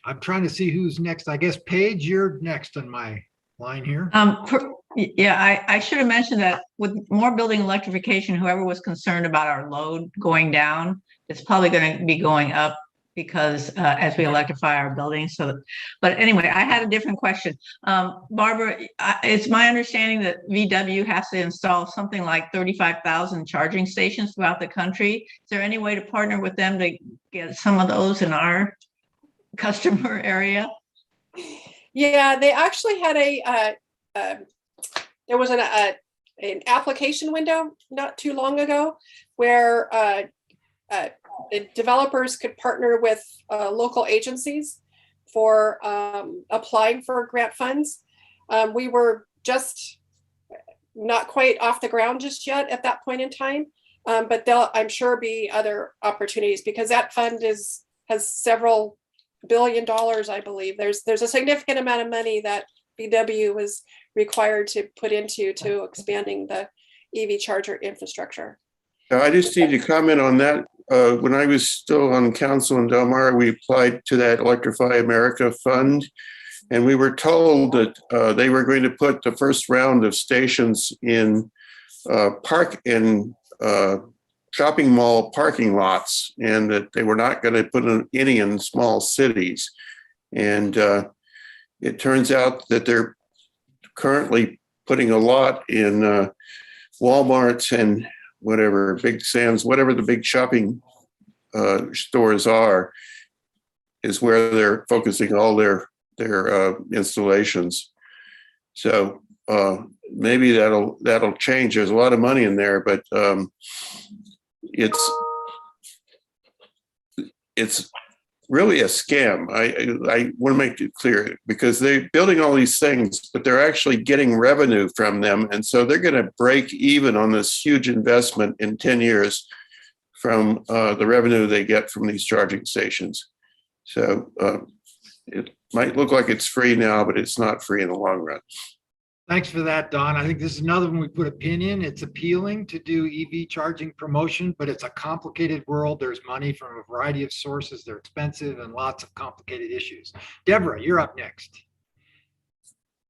I'm trying to see who's next. I guess, Paige, you're next on my line here. I should have mentioned that with more building electrification, whoever was concerned about our load going down, it's probably going to be going up because as we electrify our buildings. But anyway, I had a different question. Barbara, it's my understanding that VW has to install something like 35,000 charging stations throughout the country. Is there any way to partner with them to get some of those in our customer area? Yeah, they actually had there was an application window not too long ago where the developers could partner with local agencies for applying for grant funds. We were just not quite off the ground just yet at that point in time, but there'll, I'm sure, be other opportunities because that fund has several $1 billion, I believe. There's a significant amount of money that VW was required to put into expanding the EV charger infrastructure. I just need to comment on that. When I was still on council in Del Mar, we applied to that Electrify America fund, and we were told that they were going to put the first round of stations in shopping mall parking lots, and that they were not going to put any in small cities. And it turns out that they're currently putting a lot in Walmarts and whatever, Big Sam's, whatever the big shopping stores are, is where they're focusing all their installations. So maybe that'll change. There's a lot of money in there, but it's really a scam. I want to make it clear, because they're building all these things, but they're actually getting revenue from them. And so they're going to break even on this huge investment in 10 years from the revenue they get from these charging stations. So it might look like it's free now, but it's not free in the long run. Thanks for that, Don. I think this is another one we put a pin in. It's appealing to do EV charging promotion, but it's a complicated world. There's money from a variety of sources. They're expensive and lots of complicated issues. Deborah, you're up next.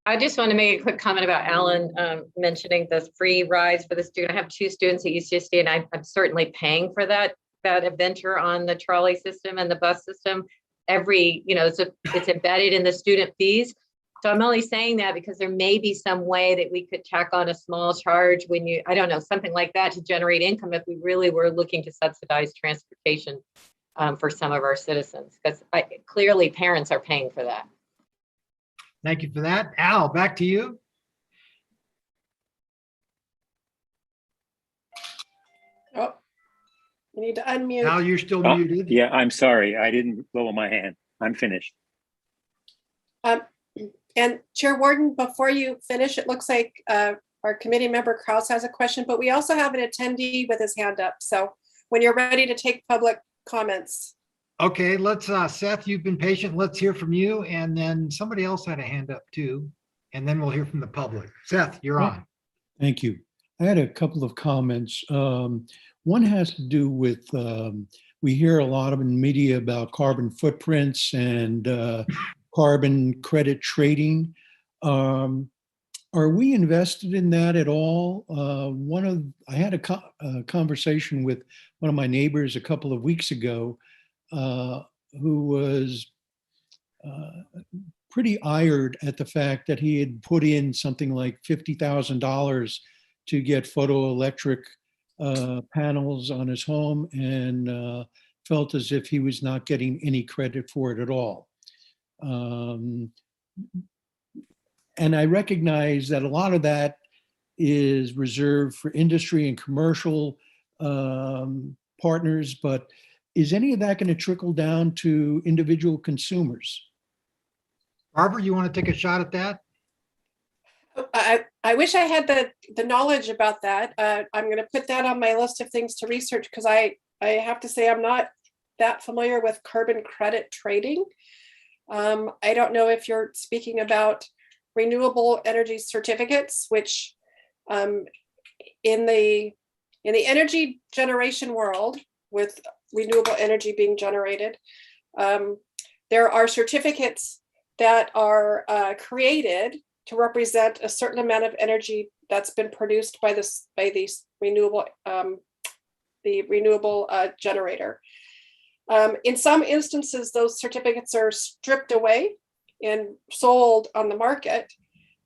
I just want to make a quick comment about Alan mentioning the free rides for the student. I have 2 students at UCSD, and I'm certainly paying for that adventure on the trolley system and the bus system. It's embedded in the student fees. So I'm only saying that because there may be some way that we could tack on a small charge I don't know, something like that to generate income if we really were looking to subsidize transportation for some of our citizens, because clearly parents are paying for that. Thank you for that. Al, back to you. Oh, you need to unmute. Al, you're still Oh, muted. yeah, I'm sorry. I didn't lower my hand. I'm finished. And Chair Warden, before you finish, it looks like our committee member Kraus has a question, but we also have an attendee with his hand up. So when you're ready to take public comments. Okay, let's, Seth, you've been patient. Let's hear from you. And then somebody else had a hand up too. And then we'll hear from the public. Seth, you're on. Thank you. I had a couple of comments. One has to do with, we hear a lot of in media about carbon footprints and carbon credit trading. Are we invested in that at all? I had a conversation with one of my neighbors a couple of weeks ago who was pretty ired at the fact that he had put in something like $50,000 to get photoelectric panels on his home and felt as if he was not getting any credit for it at all. And I recognize that a lot of that is reserved for industry and commercial partners, but is any of that going to trickle down to individual consumers? Barbara, you want to take a shot at that? I wish I had the knowledge about that. I'm going to put that on my list of things to research, because I have to say I'm not that familiar with carbon credit trading. I don't know if you're speaking about renewable energy certificates, which in the energy generation world, with renewable energy being generated, there are certificates that are created to represent a certain amount of energy that's been produced by these renewable generator. In some instances, those certificates are stripped away and sold on the market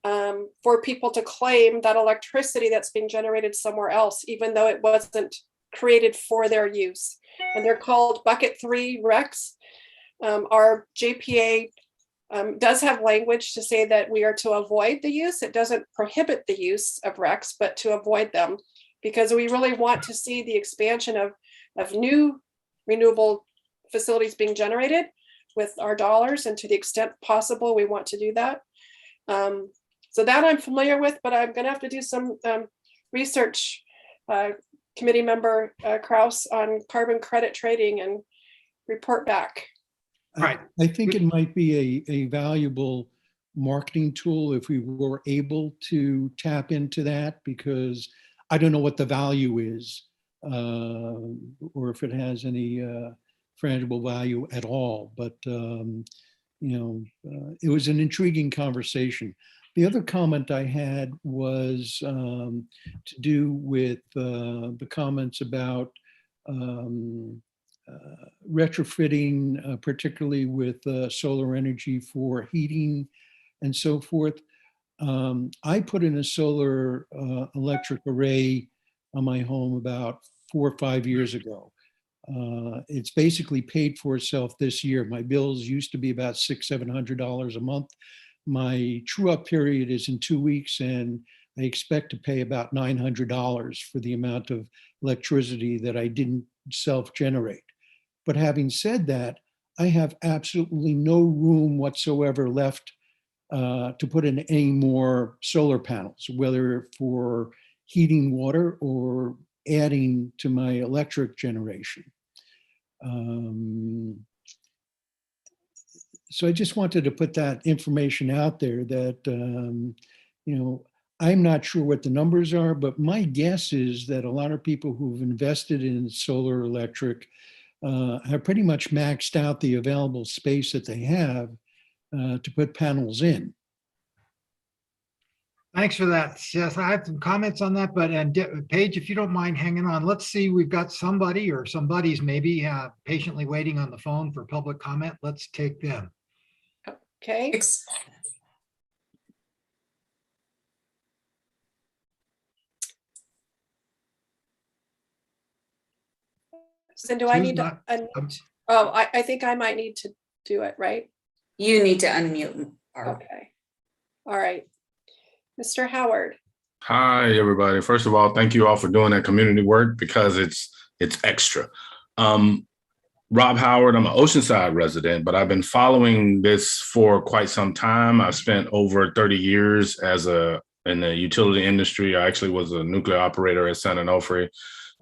for people to claim that electricity that's being generated somewhere else, even though it wasn't created for their use. And they're called bucket 3 RECs. Our JPA does have language to say that we are to avoid the use. It doesn't prohibit the use of RECs, but to avoid them, because we really want to see the expansion of new renewable facilities being generated with our dollars, and to the extent possible, we want to do that. So that I'm familiar with, but I'm going to have to do some research, committee member Kraus, on carbon credit trading and report back. Right. I think it might be a valuable marketing tool if we were able to tap into that, because I don't know what the value is or if it has any frangible value at all. But, it was an intriguing conversation. The other comment I had was to do with the comments about retrofitting, particularly with solar energy for heating and so forth. I put in a solar electric array on my home about 4 or 5 years ago. It's basically paid for itself this year. My bills used to be about $600–700 a month. My true up period is in 2 weeks, and I expect to pay about $900 for the amount of electricity that I didn't self-generate. But having said that, I have absolutely no room whatsoever left to put in any more solar panels, whether for heating water or adding to my electric generation. So I just wanted to put that information out there that, you know, I'm not sure what the numbers are, but my guess is that a lot of people who've invested in solar electric have pretty much maxed out the available space that they have to put panels in. Thanks for that, Seth. I have some comments on that, but Paige, if you don't mind hanging on, let's see, we've got somebody or somebody's maybe patiently waiting on the phone for public comment. Let's take them. Okay. So do I need to unmute? Oh, I think I might need to do it, right? You need to unmute. Barbara. Okay. All right. Mr. Howard. Hi, everybody. First of all, thank you all for doing that community work because it's extra. Rob Howard, I'm an Oceanside resident, but I've been following this for quite some time. I've spent over 30 years in the utility industry. I actually was a nuclear operator at San Onofre,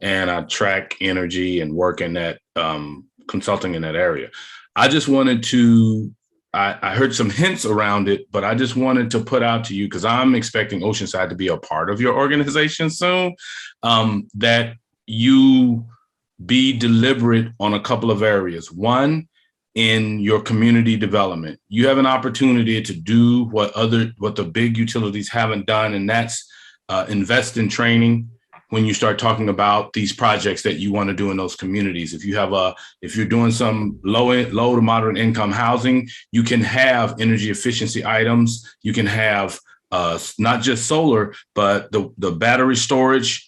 and I track energy and work in that consulting in that area. I just wanted to, I heard some hints around it, but I just wanted to put out to you, because I'm expecting Oceanside to be a part of your organization soon, that you be deliberate on a couple of areas. One, in your community development, you have an opportunity to do what the big utilities haven't done, and that's invest in training when you start talking about these projects that you want to do in those communities. If you're doing some low to moderate income housing, you can have energy efficiency items. You can have not just solar, but the battery storage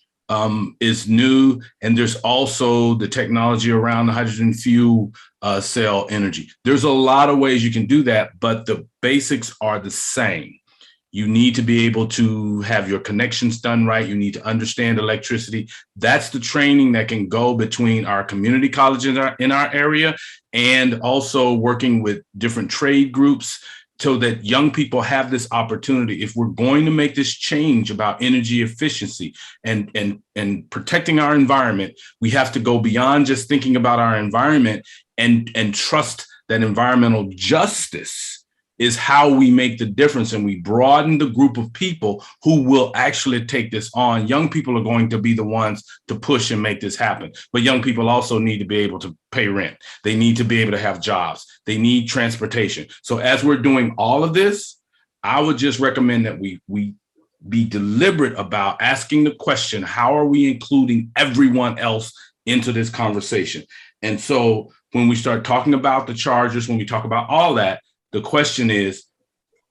is new. And there's also the technology around the hydrogen fuel cell energy. There's a lot of ways you can do that, but the basics are the same. You need to be able to have your connections done right. You need to understand electricity. That's the training that can go between our community colleges in our area, and also working with different trade groups so that young people have this opportunity. If we're going to make this change about energy efficiency and protecting our environment, we have to go beyond just thinking about our environment and trust that environmental justice is how we make the difference, and we broaden the group of people who will actually take this on. Young people are going to be the ones to push and make this happen, but young people also need to be able to pay rent. They need to be able to have jobs. They need transportation. So as we're doing all of this, I would just recommend that we be deliberate about asking the question, how are we including everyone else into this conversation? And so when we start talking about the chargers, when we talk about all that, the question is,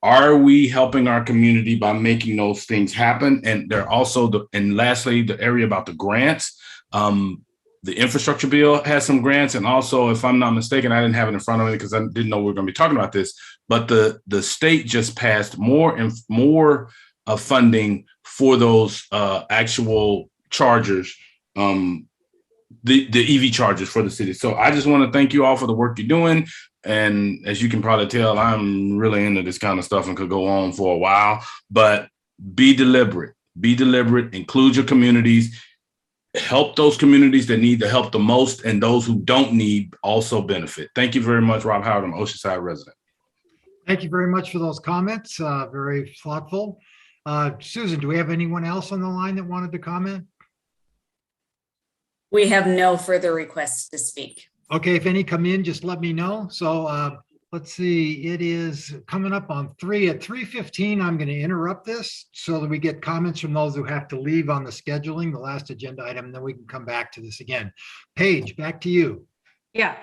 are we helping our community by making those things happen? And there also, and lastly, the area about the grants. The infrastructure bill has some grants. And also, if I'm not mistaken, I didn't have it in front of me because I didn't know we were going to be talking about this, but the state just passed more and more funding for those actual chargers, the EV chargers for the city. So I just want to thank you all for the work you're doing. And as you can probably tell, I'm really into this kind of stuff and could go on for a while, but be deliberate, include your communities, help those communities that need the help the most, and those who don't need also benefit. Thank you very much, Rob Howard. I'm an Oceanside resident. Thank you very much for those comments. Very thoughtful. Susan, do we have anyone else on the line that wanted to comment? We have no further requests to speak. Okay, if any come in, just let me know. So let's see, it is coming up on 3 at 3:15. I'm going to interrupt this so that we get comments from those who have to leave on the scheduling, the last agenda item, and then we can come back to this again. Paige, back to you. Yeah,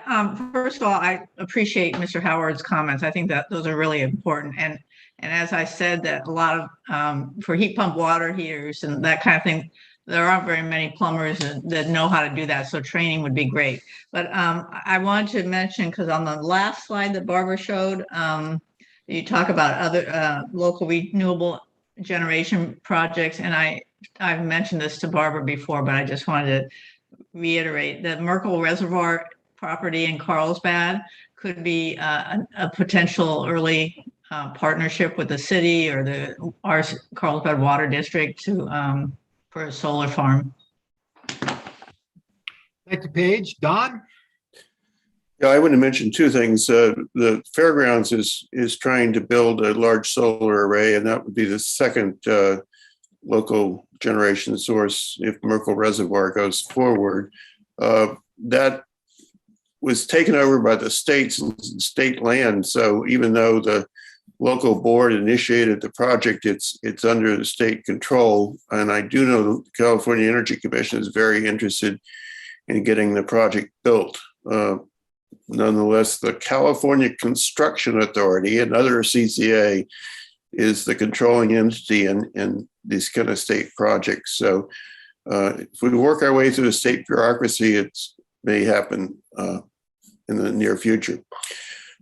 first of all, I appreciate Mr. Howard's comments. I think that those are really important. And as I said, that a lot of for heat pump water heaters and that kind of thing, there aren't very many plumbers that know how to do that. So training would be great. But I wanted to mention, because on the last slide that Barbara showed, you talk about other local renewable generation projects, and I've mentioned this to Barbara before, but I just wanted to reiterate that Merkel Reservoir property in Carlsbad could be a potential early partnership with the city or our Carlsbad Water District for a solar farm. Thank you, Paige. Don? Yeah, I want to mention two things. The fairgrounds is trying to build a large solar array, and that would be the second local generation source if Merkel Reservoir goes forward. That was taken over by the state land. So even though the local board initiated the project, it's under the state control. And I do know the California Energy Commission is very interested in getting the project built. Nonetheless, the California Construction Authority, another CCA, is the controlling entity in these kind of state projects. So if we work our way through the state bureaucracy, it may happen in the near future.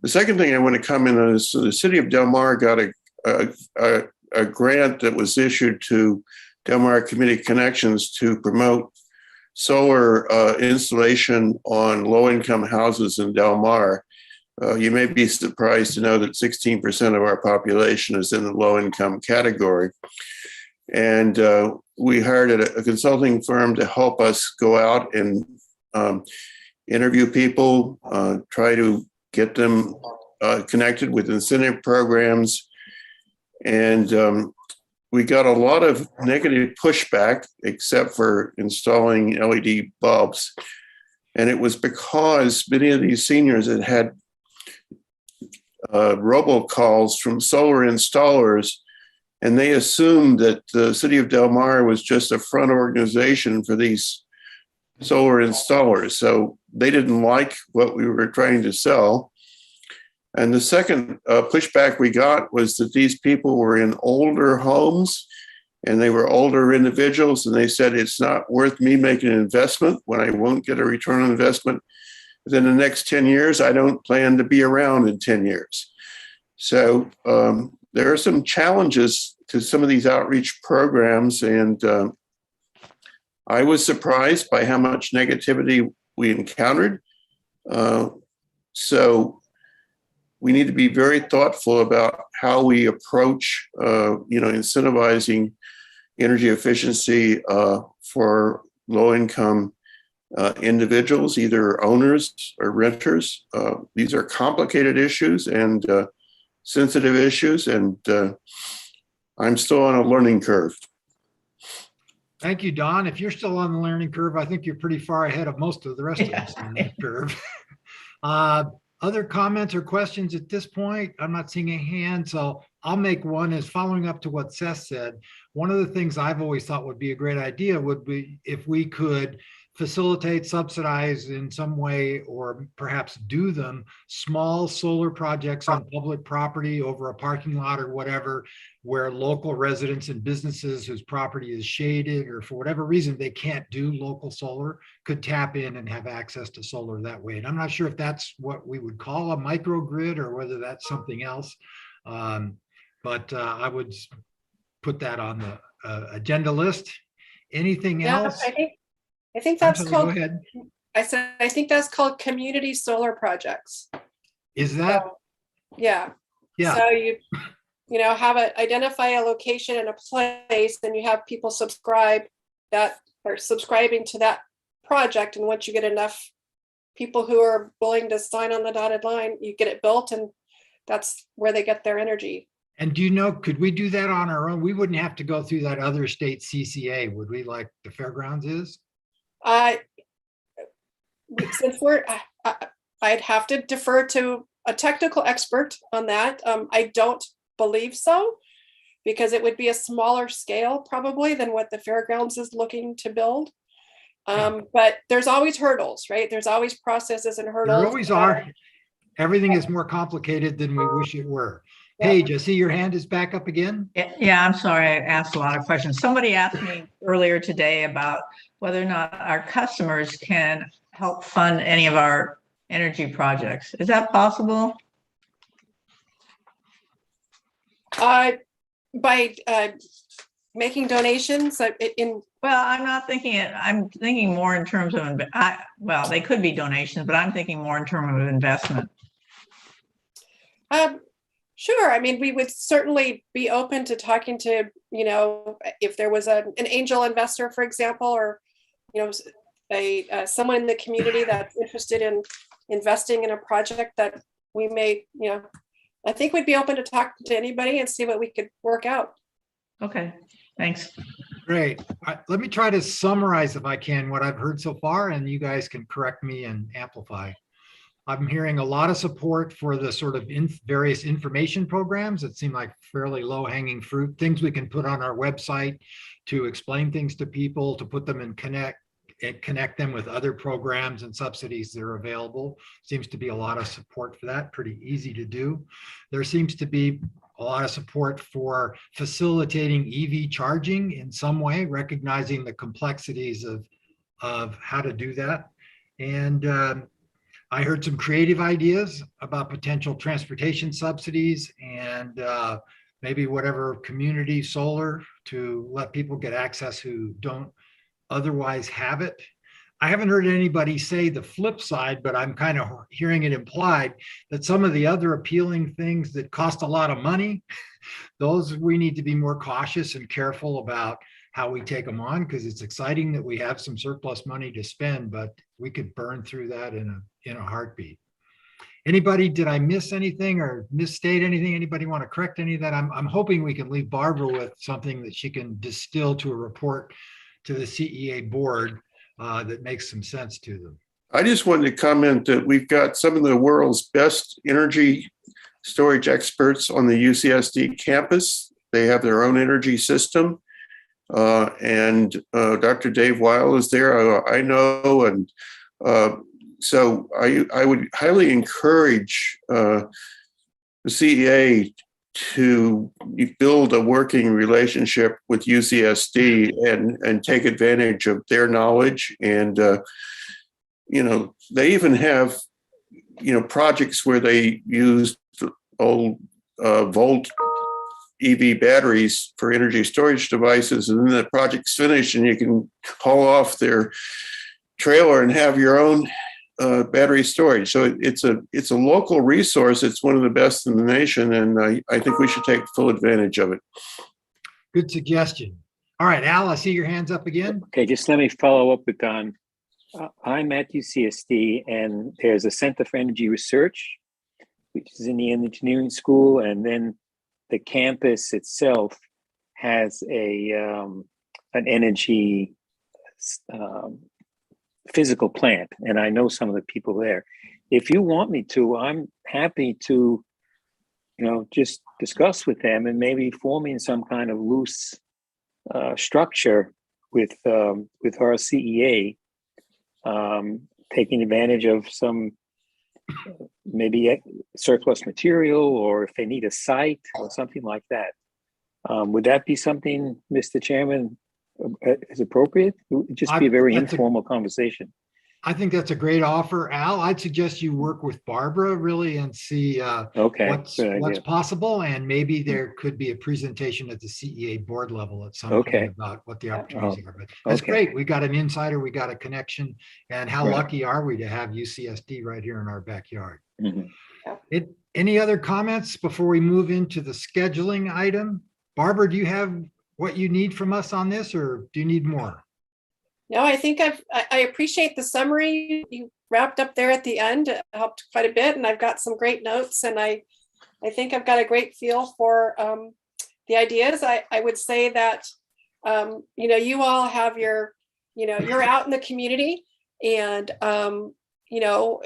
The second thing I want to comment on is the city of Del Mar got a grant that was issued to Del Mar Community Connections to promote solar installation on low-income houses in Del Mar. You may be surprised to know that 16% of our population is in the low-income category. And we hired a consulting firm to help us go out and interview people, try to get them connected with incentive programs. And we got a lot of negative pushback, except for installing LED bulbs. And it was because many of these seniors had robocalls from solar installers, and they assumed that the city of Del Mar was just a front organization for these solar installers. So they didn't like what we were trying to sell. And the second pushback we got was that these people were in older homes and they were older individuals. And they said, it's not worth me making an investment when I won't get a return on investment within the next 10 years. I don't plan to be around in 10 years. So there are some challenges to some of these outreach programs. And I was surprised by how much negativity we encountered. So we need to be very thoughtful about how we approach, incentivizing energy efficiency for low-income individuals, either owners or renters. These are complicated issues and sensitive issues, and I'm still on a learning curve. Thank you, Don. If you're still on the learning curve, I think you're pretty far ahead of most of the rest of us on that curve. Other comments or questions at this point? I'm not seeing a hand, so I'll make one as following up to what Seth said. One of the things I've always thought would be a great idea would be if we could facilitate, subsidize in some way, or perhaps do them, small solar projects on public property over a parking lot or whatever, where local residents and businesses whose property is shaded or for whatever reason they can't do local solar could tap in and have access to solar that way. And I'm not sure if that's what we would call a microgrid or whether that's something else. But I would put that on the agenda list. Anything else? I think that's Sorry, called, go ahead. I think that's called community solar projects. Is that? So, yeah. Yeah. So you identify a location and a place, and you have people subscribing to that project. And once you get enough people who are willing to sign on the dotted line, you get it built, and that's where they get their energy. And do you know, could we do that on our own? We wouldn't have to go through that other state CCA, would we, like the fairgrounds is? Since I'd have to defer to a technical expert on that. I don't believe so, because it would be a smaller scale probably than what the fairgrounds is looking to build. But there's always hurdles, right? There's always processes and hurdles. There always are. Everything is more complicated than we wish it were. Paige, I see your hand is back up again. Yeah, I'm sorry, I asked a lot of questions. Somebody asked me earlier today about whether or not our customers can help fund any of our energy projects. Is that possible? By making donations in, Well, I'm not thinking it, I'm thinking more in terms of, well, they could be donations, but I'm thinking more in terms of investment. sure. I mean, we would certainly be open to talking to, if there was an angel investor, for example, or, someone in the community that's interested in investing in a project that we may, I think we'd be open to talk to anybody and see what we could work out. Okay, thanks. Great. Let me try to summarize, if I can, what I've heard so far, and you guys can correct me and amplify. I'm hearing a lot of support for the sort of various information programs that seem like fairly low-hanging fruit, things we can put on our website to explain things to people, to put them in connect them with other programs and subsidies that are available. Seems to be a lot of support for that, pretty easy to do. There seems to be a lot of support for facilitating EV charging in some way, recognizing the complexities of how to do that. And I heard some creative ideas about potential transportation subsidies and maybe whatever community solar to let people get access who don't otherwise have it. I haven't heard anybody say the flip side, but I'm kind of hearing it implied that some of the other appealing things that cost a lot of money, those we need to be more cautious and careful about how we take them on, because it's exciting that we have some surplus money to spend, but we could burn through that in a heartbeat. Anybody, did I miss anything or misstate anything? Anybody want to correct any of that? I'm hoping we can leave Barbara with something that she can distill to a report to the CEA board that makes some sense to them. I just wanted to comment that we've got some of the world's best energy storage experts on the UCSD campus. They have their own energy system. And Dr. Dave Weil is there, I know. And so I would highly encourage the CEA to build a working relationship with UCSD and take advantage of their knowledge. And, they even have, projects where they use old volt EV batteries for energy storage devices, and then the project's finished and you can haul off their trailer and have your own battery storage. So it's a local resource. It's one of the best in the nation, and I think we should take full advantage of it. Good suggestion. All right, Al, I see your hands up again. Okay, just let me follow up with Don. I'm at UCSD, and there's a Center for Energy Research, which is in the engineering school, and then the campus itself has an energy physical plant, and I know some of the people there. If you want me to, I'm happy to, just discuss with them and maybe forming some kind of loose structure with our CEA, taking advantage of some maybe surplus material, or if they need a site or something like that. Would that be something, Mr. Chairman, is appropriate? It would just be a very informal conversation. I think that's a great offer, Al. I'd suggest you work with Barbara really and see what's possible, and maybe there could be a presentation at the CEA board level at some point about what the opportunities are. But that's great. We got an insider, we got a connection, and how lucky are we to have UCSD right here in our backyard. Mm-hmm. Any other comments before we move into the scheduling item? Barbara, do you have what you need from us on this, or do you need more? No, I think I appreciate the summary you wrapped up there at the end. It helped quite a bit, and I've got some great notes, and I think I've got a great feel for the ideas. I would say that you all have your, you're out in the community, and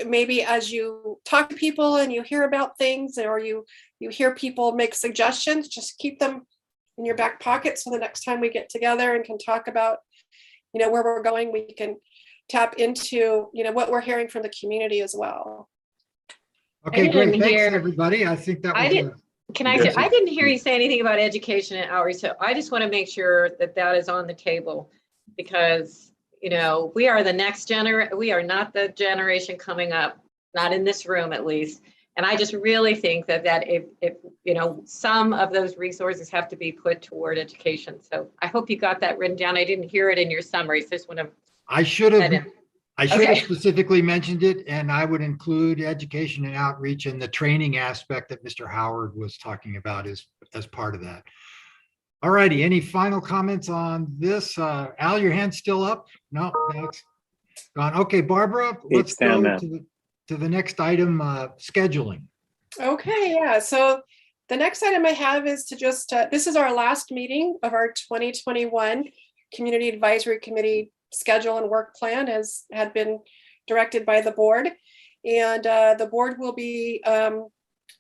maybe as you talk to people and you hear about things, or you hear people make suggestions, just keep them in your back pocket, so the next time we get together and can talk about where we're going, we can tap into what we're hearing from the community as well. Okay, great. Thanks, everybody. I think that was I didn't hear you say anything about education and outreach, so I just want to make sure that is on the table, because we are the next generation. We are not the generation coming up, not in this room at least, And I just really think that if you know, some of those resources have to be put toward education. So I hope you got that written down. I didn't hear it in your summary, so just want to. I should have Okay. specifically mentioned it, and I would include education and outreach and the training aspect that Mr. Howard was talking about as part of that. All righty, any final comments on this? Al, your hand's still up? No, thanks. Gone. Okay, Barbara, let's It's down go now. to the next item, scheduling. Okay, yeah, so the next item I have is to just, this is our last meeting of our 2021 Community Advisory Committee schedule and work plan, as had been directed by the board. And the board will be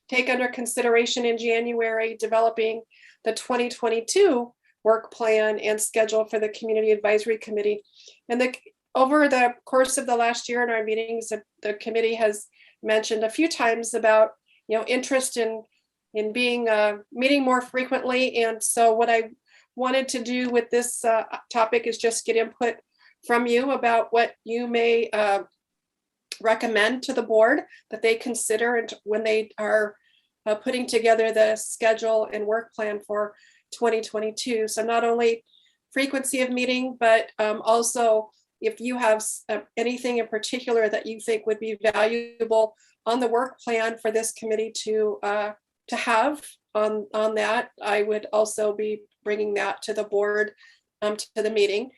take under consideration in January developing the 2022 work plan and schedule for the Community Advisory Committee. And over the course of the last year in our meetings, the committee has mentioned a few times about, you know, interest in being meeting more frequently. And so what I wanted to do with this topic is just get input from you about what you may recommend to the board that they consider and when they are putting together the schedule and work plan for 2022. So not only frequency of meeting, but also if you have anything in particular that you think would be valuable on the work plan for this committee to have on that, I would also be bringing that to the board to the meeting.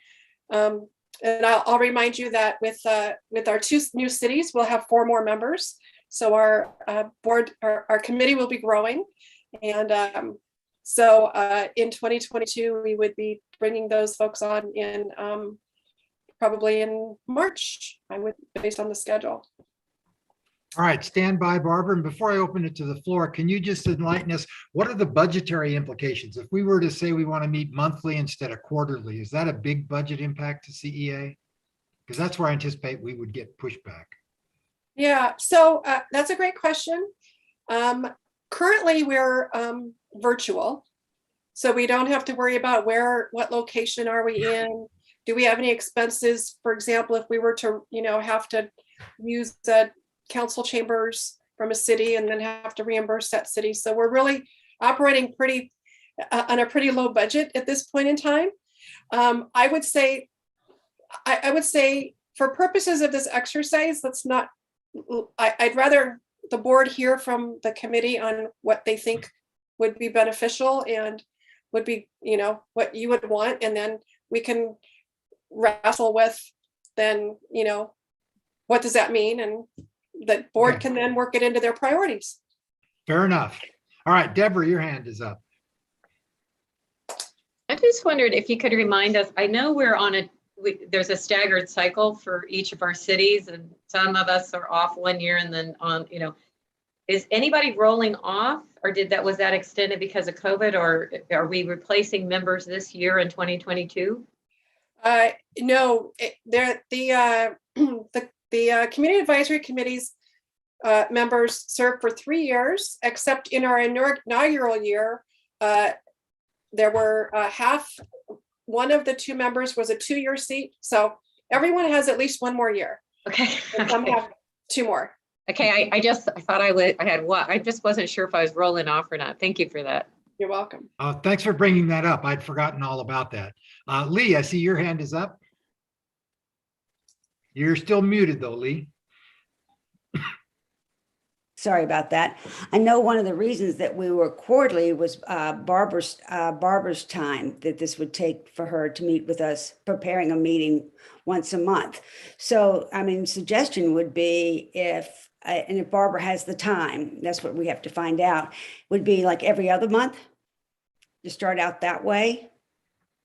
And I'll remind you that with our 2 new cities, we'll have 4 more members. So our board, our committee will be growing. And so in 2022, we would be bringing those folks on in probably in March, based on the schedule. All right, stand by, Barbara. And before I open it to the floor, can you just enlighten us? What are the budgetary implications? If we were to say we want to meet monthly instead of quarterly, is that a big budget impact to CEA? Because that's where I anticipate we would get pushback. Yeah, so that's a great question. Currently, we're virtual, so we don't have to worry about what location are we in? Do we have any expenses? For example, if we were to, you know, have to use the council chambers from a city and then have to reimburse that city. So we're really operating on a pretty low budget at this point in time. I would say for purposes of this exercise, I'd rather the board hear from the committee on what they think would be beneficial and would be, you know, what you would want. And then we can wrestle with then, you know, what does that mean? And the board can then work it into their priorities. Fair enough. All right, Deborah, your hand is up. I just wondered if you could remind us, I know we're on there's a staggered cycle for each of our cities, and some of us are off 1 year and then on, you know, is anybody rolling off, or was that extended because of COVID, or are we replacing members this year in 2022? No, the community advisory committees members serve for 3 years, except in our inaugural year, there were one of the 2 members was a 2-year seat. So everyone has at least 1 more year. Okay. And some have 2 more. Okay, I thought I had one. I just wasn't sure if I was rolling off or not. Thank you for that. You're welcome. Thanks for bringing that up. I'd forgotten all about that. Lee, I see your hand is up. You're still muted though, Lee. Sorry about that. I know one of the reasons that we were quarterly was Barbara's time that this would take for her to meet with us, preparing a meeting once a month. So, I mean, suggestion would be if Barbara has the time, that's what we have to find out, would be like every other month to start out that way.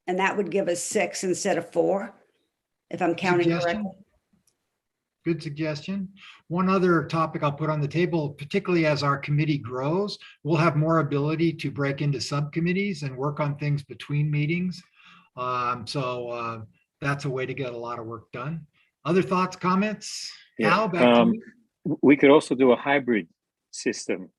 And that would give us 6 instead of 4, if I'm counting correctly. Good suggestion. One other topic I'll put on the table, particularly as our committee grows, we'll have more ability to break into subcommittees and work on things between meetings. So that's a way to get a lot of work done. Other thoughts, comments? Yeah, Al, back to you. we could also do a hybrid system.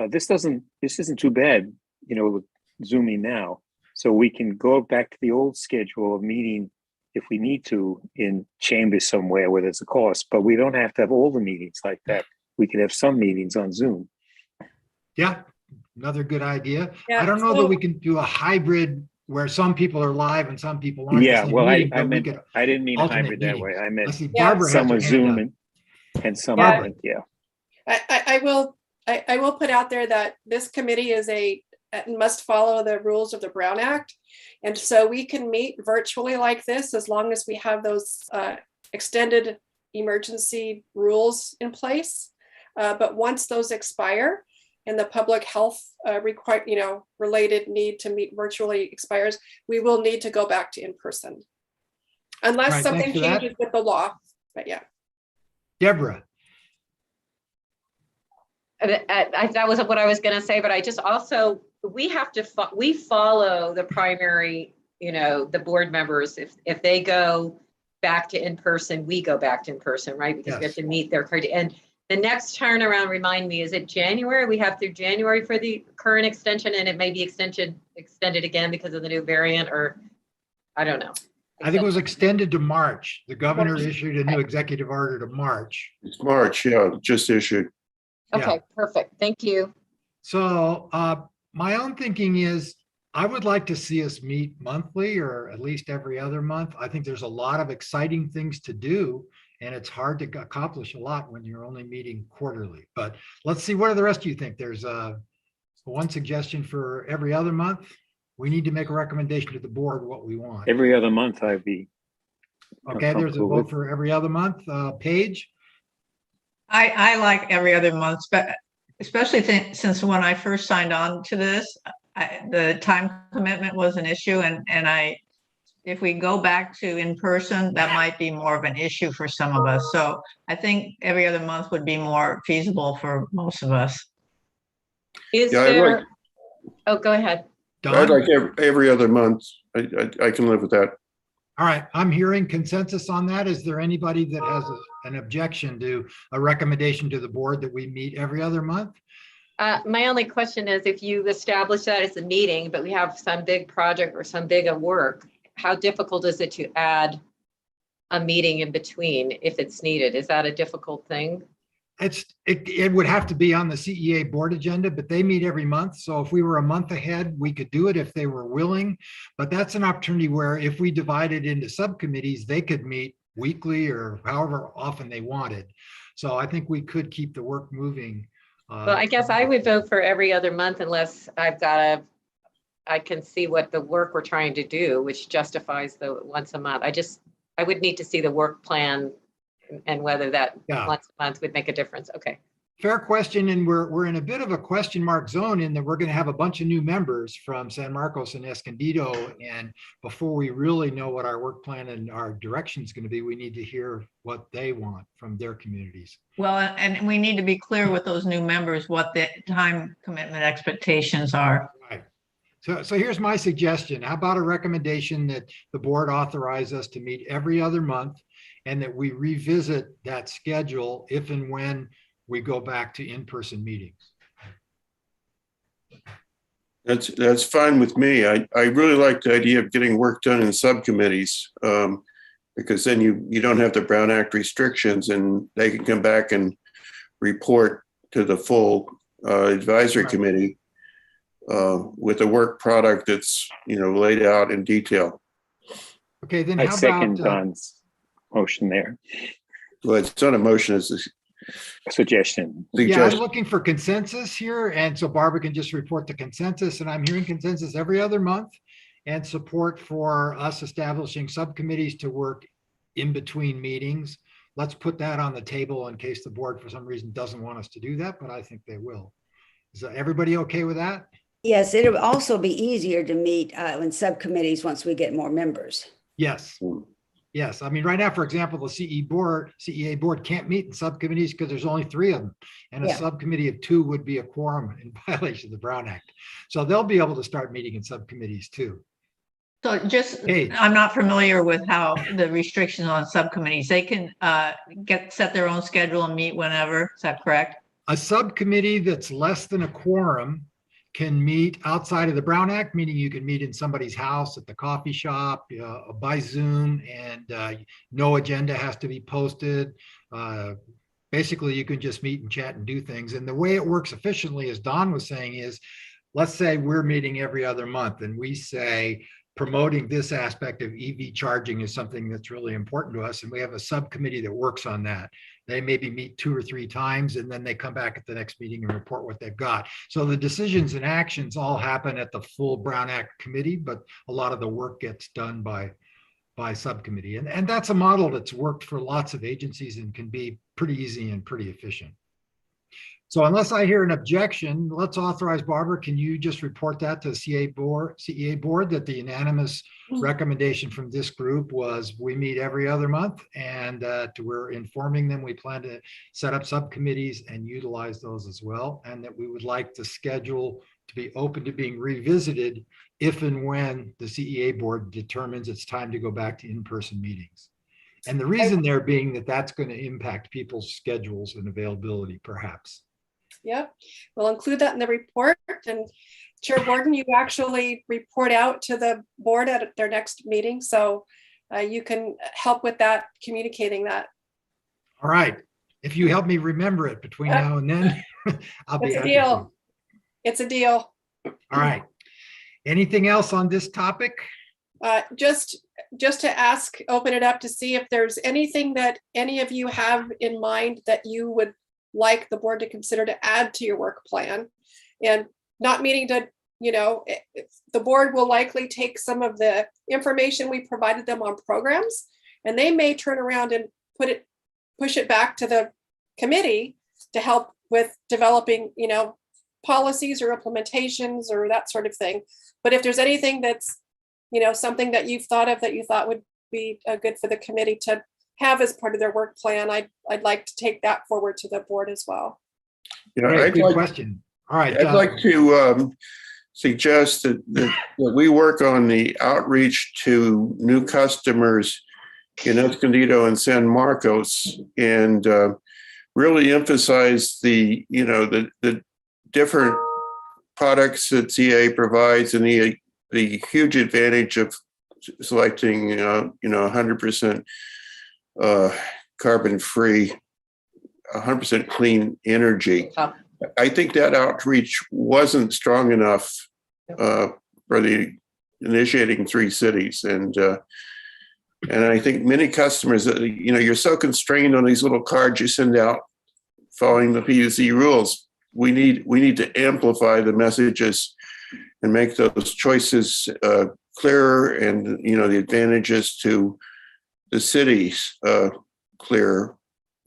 This isn't too bad, you know, with Zooming now. So we can go back to the old schedule of meeting if we need to in chambers somewhere where there's a cost, but we don't have to have all the meetings like that we could have some meetings on Zoom. Yeah, another good idea. Yeah, I don't know that so- we can do a hybrid where some people are live and some people aren't. at the Yeah, same well, meeting, I but we meant, could I didn't mean a alternate hybrid that way. meetings. I I meant see Yeah. Barbara has some her with hand Zoom up. and some, Yeah. with- yeah. I will put out there that this committee must follow the rules of the Brown Act. And so we can meet virtually like this as long as we have those extended emergency rules in place. But once those expire and the public health related need to meet virtually expires, we will need to go back to in-person. Unless Right, something thanks for that. changes with the law, but yeah. Deborah, That was what I was going to say, but I just also, we follow the primary, the board members. If they go back to in-person, we go back to in-person, right? Because we have Yes. to meet their criteria. And the next turnaround, remind me, is it January? We have through January for the current extension, and it may be extended again because of the new variant, or I don't know. I think it was extended to March. The governor issued a new executive order to March. It's March, yeah, just issued. Okay, perfect. Thank you. So my own thinking is I would like to see us meet monthly or at least every other month. I think there's a lot of exciting things to do, and it's hard to accomplish a lot when you're only meeting quarterly. But let's see, what do the rest of you think? There's one suggestion for every other month. We need to make a recommendation to the board what we want. Every other month I'd be. Okay, there's a comfortable vote with. for every other month. Paige? I like every other month, but especially since when I first signed on to this, the time commitment was an issue, and if we go back to in person, that might be more of an issue for some of us. So I think every other month would be more feasible for most of us. Is Yeah, I'd there? like- Oh, go ahead. I'd Don? like every other month. I can live with that. All right, I'm hearing consensus on that. Is there anybody that has an objection to a recommendation to the board that we meet every other month? My only question is, if you establish that as a meeting, but we have some big project or some big work, how difficult is it to add a meeting in between if it's needed? Is that a difficult thing? It would have to be on the CEA board agenda, but they meet every month. So if we were a month ahead, we could do it if they were willing. But that's an opportunity where if we divide it into subcommittees, they could meet weekly or however often they wanted. So I think we could keep the work moving. Well, I guess I would vote for every other month unless I can see what the work we're trying to do, which justifies the once a month. I would need to see the work plan and whether that Yeah. once a month would make a difference. Okay. Fair question, and we're in a bit of a question mark zone in that we're going to have a bunch of new members from San Marcos and Escondido, and before we really know what our work plan and our direction is going to be, we need to hear what they want from their communities. Well, and we need to be clear with those new members what the time commitment expectations are. Right. So here's my suggestion. How about a recommendation that the board authorize us to meet every other month, and that we revisit that schedule if and when we go back to in-person meetings? That's fine with me. I really like the idea of getting work done in subcommittees, because then you don't have the Brown Act restrictions, and they can come back and report to the full advisory Right. committee with a work product that's laid out in detail. Okay, then I how second about, Don's motion there, Well, it's not a motion, it's a suggestion. yeah, I'm suggestion. looking for consensus here, and so Barbara can just report the consensus, and I'm hearing consensus every other month, and support for us establishing subcommittees to work in between meetings. Let's put that on the table in case the board for some reason doesn't want us to do that, but I think they will. Is everybody okay with that? Yes, it'll also be easier to meet in subcommittees once we get more members. Yes. Yes, I mean, right now, for example, the CEA board can't meet in subcommittees because there's only 3 of them. And a Yeah. subcommittee of 2 would be a quorum in violation of the Brown Act. So they'll be able to start meeting in subcommittees too. So just, Hey. I'm not familiar with how the restrictions on subcommittees, they can set their own schedule and meet whenever, is that correct? A subcommittee that's less than a quorum can meet outside of the Brown Act, meaning you can meet in somebody's house, at the coffee shop, by Zoom, and no agenda has to be posted. basically you can just meet and chat and do things. And the way it works efficiently, as Don was saying, is let's say we're meeting every other month and we say promoting this aspect of EV charging is something that's really important to us. And we have a subcommittee that works on that. They maybe meet 2 or 3 times and then they come back at the next meeting and report what they've got. So the decisions and actions all happen at the full Brown Act committee, but a lot of the work gets done by subcommittee. And that's a model that's worked for lots of agencies and can be pretty easy and pretty efficient. So unless I hear an objection, let's authorize Barbara. Can you just report that to the CCA board that the unanimous recommendation from this group was we meet every other month, and we're informing them we plan to set up subcommittees and utilize those as well, and that we would like the schedule to be open to being revisited if and when the CEA board determines it's time to go back to in-person meetings. And the reason there being that that's going to impact people's schedules and availability, perhaps. Yep, we'll include that in the report. And Chair Borden, you actually report out to the board at their next meeting. So you can help with that, communicating that. All right. If you help me remember it between now and then, I'll be happy. It's a deal. It's a deal. All right. Anything else on this topic? Just to ask, open it up to see if there's anything that any of you have in mind that you would like the board to consider to add to your work plan. And not meaning to, the board will likely take some of the information we provided them on programs, and they may turn around and push it back to the committee to help with developing, policies or implementations or that sort of thing. But if there's anything that's, something that you've thought of that you thought would be good for the committee to have as part of their work plan, I'd like to take that forward to the board as well. Yeah, good question. All right. I'd like to suggest that we work on the outreach to new customers in Escondido and San Marcos, and really emphasize the different products that CA provides and the huge advantage of selecting 100% carbon-free, 100% clean energy. I think that outreach wasn't strong enough for the initiating 3 cities, and I think many customers, you're so constrained on these little cards you send out following the PUC rules. We need to amplify the messages and make those choices clearer, and the advantages to the cities clear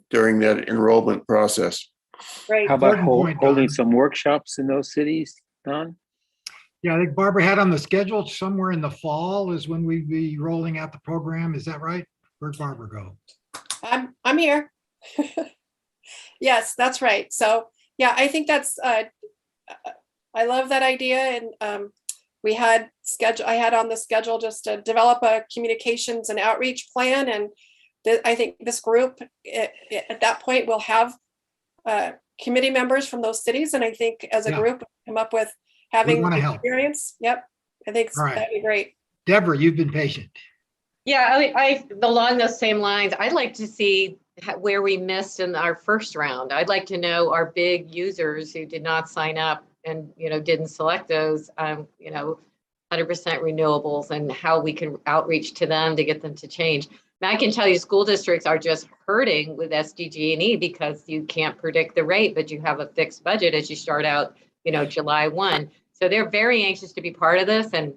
during that enrollment process. Great. How about Important point, holding Don. some workshops in those cities, Don? Yeah, I think Barbara had on the schedule somewhere in the fall is when we'd be rolling out the program. Is that right? Where'd Barbara go? I'm here. Yes, that's right. So yeah, I think that's I love that idea. And I had on the schedule just to develop a communications and outreach plan. And I think this group at that point will have committee members from those cities. And I think as a group, come up with having experience. Yep. I think that'd be great. Deborah, you've been patient. Yeah, I along those same lines, I'd like to see where we missed in our first round. I'd like to know our big users who did not sign up and didn't select those 100% renewables, and how we can outreach to them to get them to change. Now, I can tell you school districts are just hurting with SDG&E because you can't predict the rate, but you have a fixed budget as you start out, July 1. So they're very anxious to be part of this. And,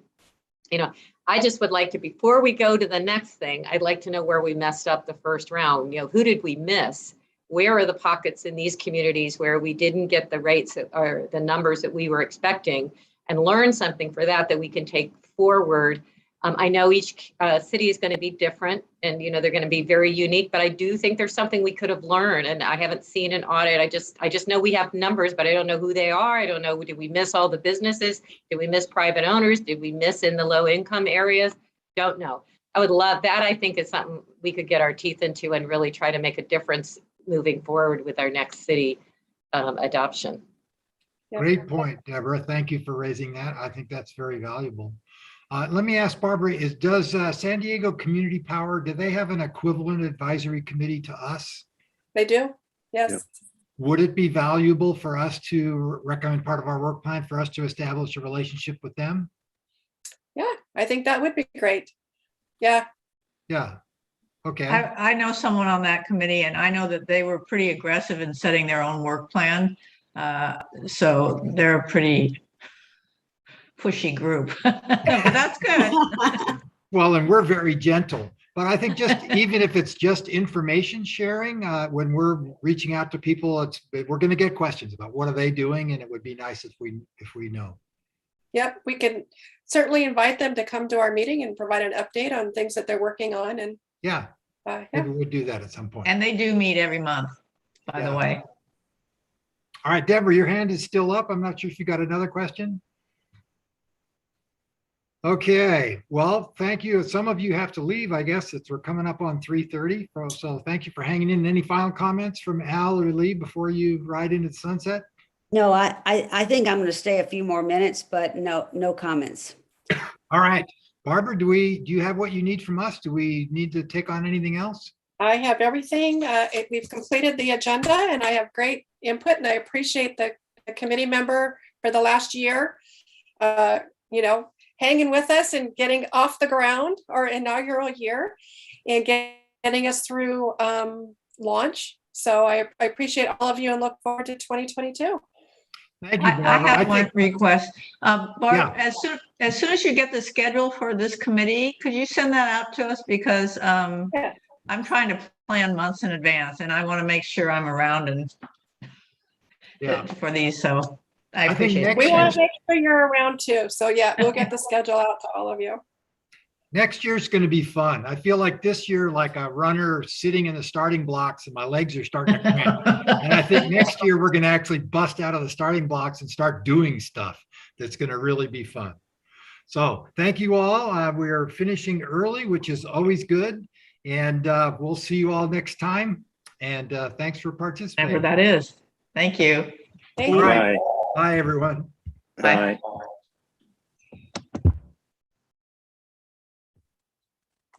I just would like to, before we go to the next thing, I'd like to know where we messed up the first round. Who did we miss? Where are the pockets in these communities where we didn't get the rates or the numbers that we were expecting, and learn something for that we can take forward. I know each city is going to be different, and they're going to be very unique, but I do think there's something we could have learned, and I haven't seen an audit. I just know we have numbers, but I don't know who they are. I don't know, did we miss all the businesses? Did we miss private owners? Did we miss in the low income areas? Don't know. I would love that. I think it's something we could get our teeth into and really try to make a difference moving forward with our next city adoption. Great point, Deborah. Thank you for raising that. I think that's very valuable. Let me ask Barbara, does San Diego Community Power, do they have an equivalent advisory committee to us? They do. Yes. Yep. Would it be valuable for us to recommend part of our work plan for us to establish a relationship with them? Yeah, I think that would be great. Yeah. Yeah. Okay. I know someone on that committee, and I know that they were pretty aggressive in setting their own work plan. So they're a pretty pushy group, but that's good. Well, and we're very gentle, but I think just even if it's just information sharing, when we're reaching out to people, we're going to get questions about what are they doing, and it would be nice if we know. Yep, we can certainly invite them to come to our meeting and provide an update on things that they're working on. And Yeah, yeah. maybe we'll do that at some point. And they do meet every month, by the Yeah. way. All right, Deborah, your hand is still up. I'm not sure if you got another question. Okay, well, thank you. Some of you have to leave, I guess. We're coming up on 3:30. So thank you for hanging in. Any final comments from Al or Lee before you ride into the sunset? No, I think I'm going to stay a few more minutes, but no comments. All right, Barbara, do you have what you need from us? Do we need to take on anything else? I have everything. We've completed the agenda, and I have great input, and I appreciate the committee member for the last year, hanging with us and getting off the ground our inaugural year and getting us through launch. So I appreciate all of you and look forward to 2022. Thank you, I Barbara. have one request. Barb, Yeah. as soon as you get the schedule for this committee, could you send that out to us? Because Yeah. I'm trying to plan months in advance, and I want to make sure I'm around and Yeah. for these. So I think appreciate it. We want next to make sure you're around too. So yeah, we'll get the schedule out to all of you. Next year's going to be fun. I feel like this year, like a runner sitting in the starting blocks, and my legs are starting to cramp. And I think next year we're going to actually bust out of the starting blocks and start doing stuff that's going to really be fun. So thank you all. We are finishing early, which is always good. And we'll see you all next time. And thanks for participating. Whatever that is. Thank you. Thank All you. right. Bye. Bye, everyone. Bye. Bye.